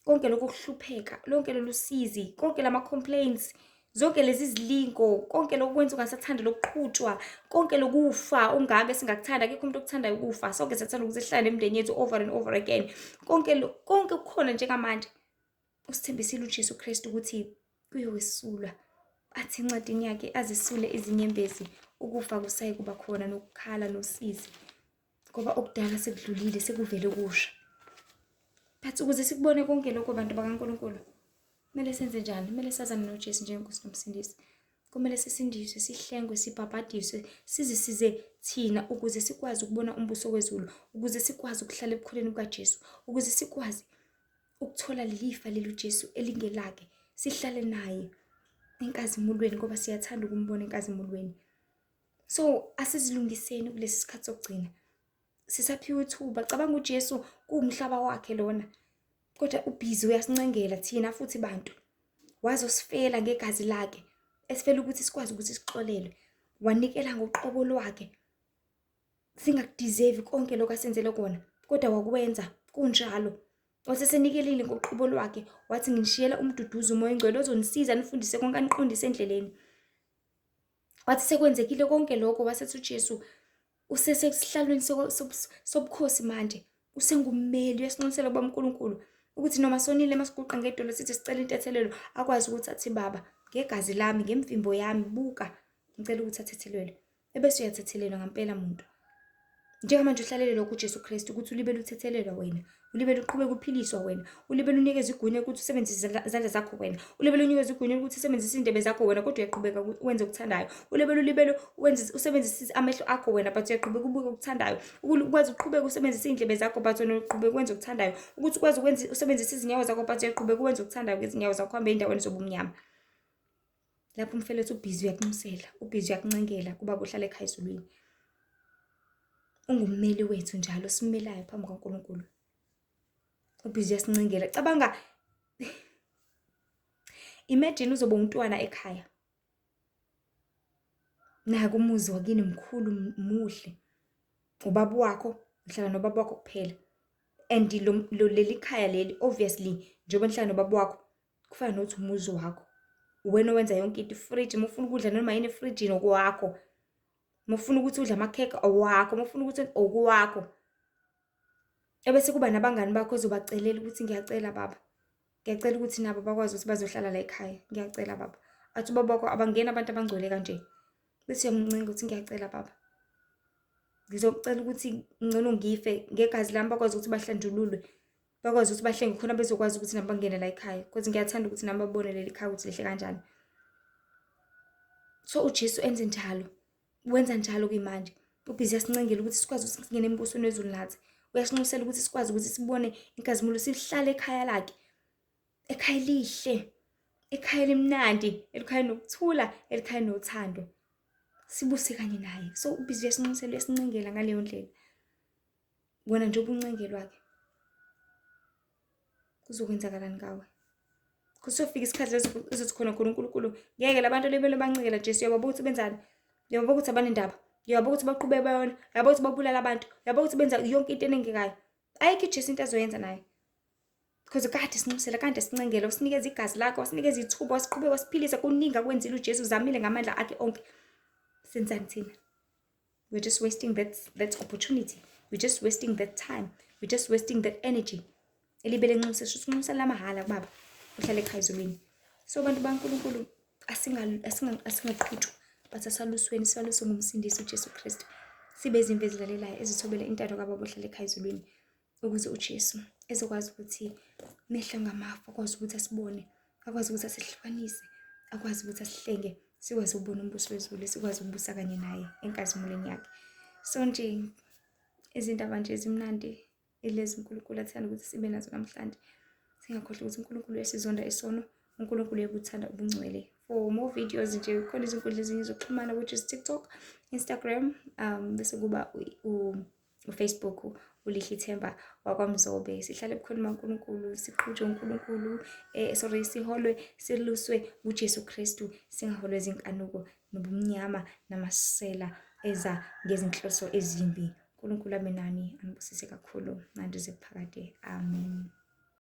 konke lokuhlupheka, lonke lolu sizi, konke lama complaints, zonke lezi zilingo, konke lokwenza ungasathanda lokuqhutshwa, konke lokufa ongake singakuthanda, akekho umuntu okuthandayo ukufa, sonke siyathanda ukuthi sihlale nemndeni yethu over and over again. Konke kukhona njengamanje. Usithembisile uJesu Kristu ukuthi kuyowesulwa. Athi encwadini yakhe azisule izinyembezi, ukufa kusayi kuba khona nokukhala nosizi. Ngoba okudala sekudlulile, sekuvele kusha. But ukuze sikubone konke lokho bantu bakaNkulunkulu, kumele senze njani? Kumele sazane noJesu njengenkosi nomsindisi. Kumele sisindiswe, sihlengwe, sibhabhadiswe, sizisize thina ukuze sikwazi ukubona umbuso wezulu, ukuze sikwazi ukuhlala ebukhuleni bukaJesu, ukuze sikwazi ukuthola lelifa leli uJesu elingelake, sihlale naye enkazimulweni ngoba siyathanda ukumbona enkazimulweni. So asizilungiseni kulesi sikhathi sokugcina. Sisaphiwe ithuba, cabanga uJesu kuwumhlaba wakhe lona. Kodwa ubhizi uyasincengela thina futhi bantu. Wazosifela ngegazi lakhe, esifela ukuthi sikwazi ukuthi sixolelwe. Wanikela ngoqobo lwakhe. Singakudeserve konke lokho asenzele kona, kodwa wakwenza kunjalo. Wasesenikelile ngoqobo lwakhe, wathi ngishiyela umduduzo umoya engcwele ozonisiza nifundise konke aniqondise endleleni. Wathi sekwenzekile konke lokho, wasethi uJesu usesesihlalweni sobukhosi manje, usengummeli, uyasiqinisela kuba uNkulunkulu ukuthi noma sonile masiguqa ngedolo sithi sicela intethelelo, akwazi ukuthi athi baba, ngegazi lami, ngemvimbo yami, buka, ngicela ukuthi athethelelwe. Ebese uyathethelelwa ngempela muntu. Njengamanje uhlalele lokho uJesu Kristu ukuthi ulibe luthethelelwa wena, ulibe luqhubeka uphiliswa wena, ulibe lunikeza igunya ukuthi usebenzise izandla zakho wena, ulibe lunikeza igunya ukuthi usebenzise indebe zakho wena kodwa uyaqhubeka wenze ukuthandayo, ulibe usebenzise amehlo akho wena but uyaqhubeka ubuke ukuthandayo, ukwazi uqhubeka usebenzise indlebe zakho but wena uqhubeka wenze ukuthandayo, ukuthi ukwazi usebenzise izinyawo zakho but uyaqhubeka wenze ukuthandayo ngezinyawo zakho, hambe endaweni zobumnyama. Lapho umfelethi ubhizi uyakunisela, ubhizi uyakuncengela kuba uhlala ekhaya ezulwini. Ungummeli wethu njalo, simelayo phambi kaNkulunkulu. Ubhizi uyasincengela. Cabanga, imagine uzoba umntwana ekhaya. Naku umuzi wakini mkhulu muhle. Ubaba wakho, uhlala nobaba wakho kuphela. And leli khaya leli obviously njengoba nihlala nobaba wakho, kufana nokuthi umuzi wakho. Uwena owenza yonke into, ifridge, uma ufuna ukudla noma yini efridgini okwakho. Uma ufuna ukuthi udla amakhekhe owakho, uma ufuna ukuthi okwakho. Ebese kuba nabangani bakho ozobacelela ukuthi ngiyacela baba, ngiyacela ukuthi nabo bakwazi ukuthi bazohlala la ekhaya, ngiyacela baba. Athi ubaba wakho abangena abantu abangcwele kanje. Bese uyamncenga ukuthi ngiyacela baba, ngizocela ukuthi ngcono ngife ngegazi lami bakwazi ukuthi bahlanjululwe, bakwazi ukuthi bahlenge khona bezokwazi ukuthi nabo bangene la ekhaya, because ngiyathanda ukuthi nami babone leli khaya ukuthi lihle kanjani. So uJesu enze njalo, wenza njalo kuyimanje. Ubhizi yasincengela ukuthi sikwazi ukuthi singene embusweni wezulu nathi. Uyasinxusela ukuthi sikwazi ukuthi sibone inkazimulo, sihlale ekhaya lakhe, ekhaya lihle, ekhaya elimnandi, elikhaya nokuthula, elikhaya nothando. Sibuse kanye naye. So ubhizi yasinxusela, uyasincengela ngaleyo ndlela. Wona nje ubuncengelwa wakhe kuzokwenzakalani ngawe? Kusofika isikhathi ezothi khona uNkulunkulu ngeke labantu lebele bancengela Jesu, uyabona ukuthi benzani? Uyabona ukuthi abanendaba? Uyabona ukuthi baqhubeka bayona? Uyabona ukuthi babulala abantu? Uyabona ukuthi benza yonke into enengekayo? Ayikho iJesu into azoyenza naye. Because kade sinxusela, kade sincengela, usinikeza igazi lakho, wasinikeza ithuba, wasiqhubeka wasiphilisa kuningi akwenzile uJesu, uzamile ngamandla akhe onke. Senzani thina? We're just wasting that opportunity. We're just wasting that time. We're just wasting that energy. Elibele nxusela, sinxusela lamahala baba. Uhlale ekhaya ezulwini. So bantu baNkulunkulu asingaqhutshwa, but asalusweni, siwaluswe ngumsindisi uJesu Kristu. Sibe izimvu ezilalelayo ezithobela intando kaBaba ohlala ekhaya ezulwini, ukuze uJesu ezokwazi ukuthi mehla ngamafa akwazi ukuthi asibone, akwazi ukuthi asihlukanise, akwazi ukuthi asihlenge, sikwazi ukubona umbuso wezulu, sikwazi ukubusa kanye naye enkazimulweni yakhe. So nje izindaba nje ezimnandi ilezi uNkulunkulu athanda ukuthi sibe nazo namhlanje. Singakhohlwa ukuthi uNkulunkulu uyasizonda isono, uNkulunkulu uyakuthanda ubungcwele. For more videos nje khona izinkundla ezinye zokuxhumana, which is TikTok, Instagram, bese kuba uFacebook, uLihle Ithemba wakwaMzobe. Sihlale ebukhoneni bukaNkulunkulu, siqhutshwe uNkulunkulu, siholwe siluswe uJesu Kristu, singaholwe izinkanuko nobumnyama namasela eza ngezinhloso ezimbi. uNkulunkulu abe nani, anibusise kakhulu manje kuze kuphakade. Amen.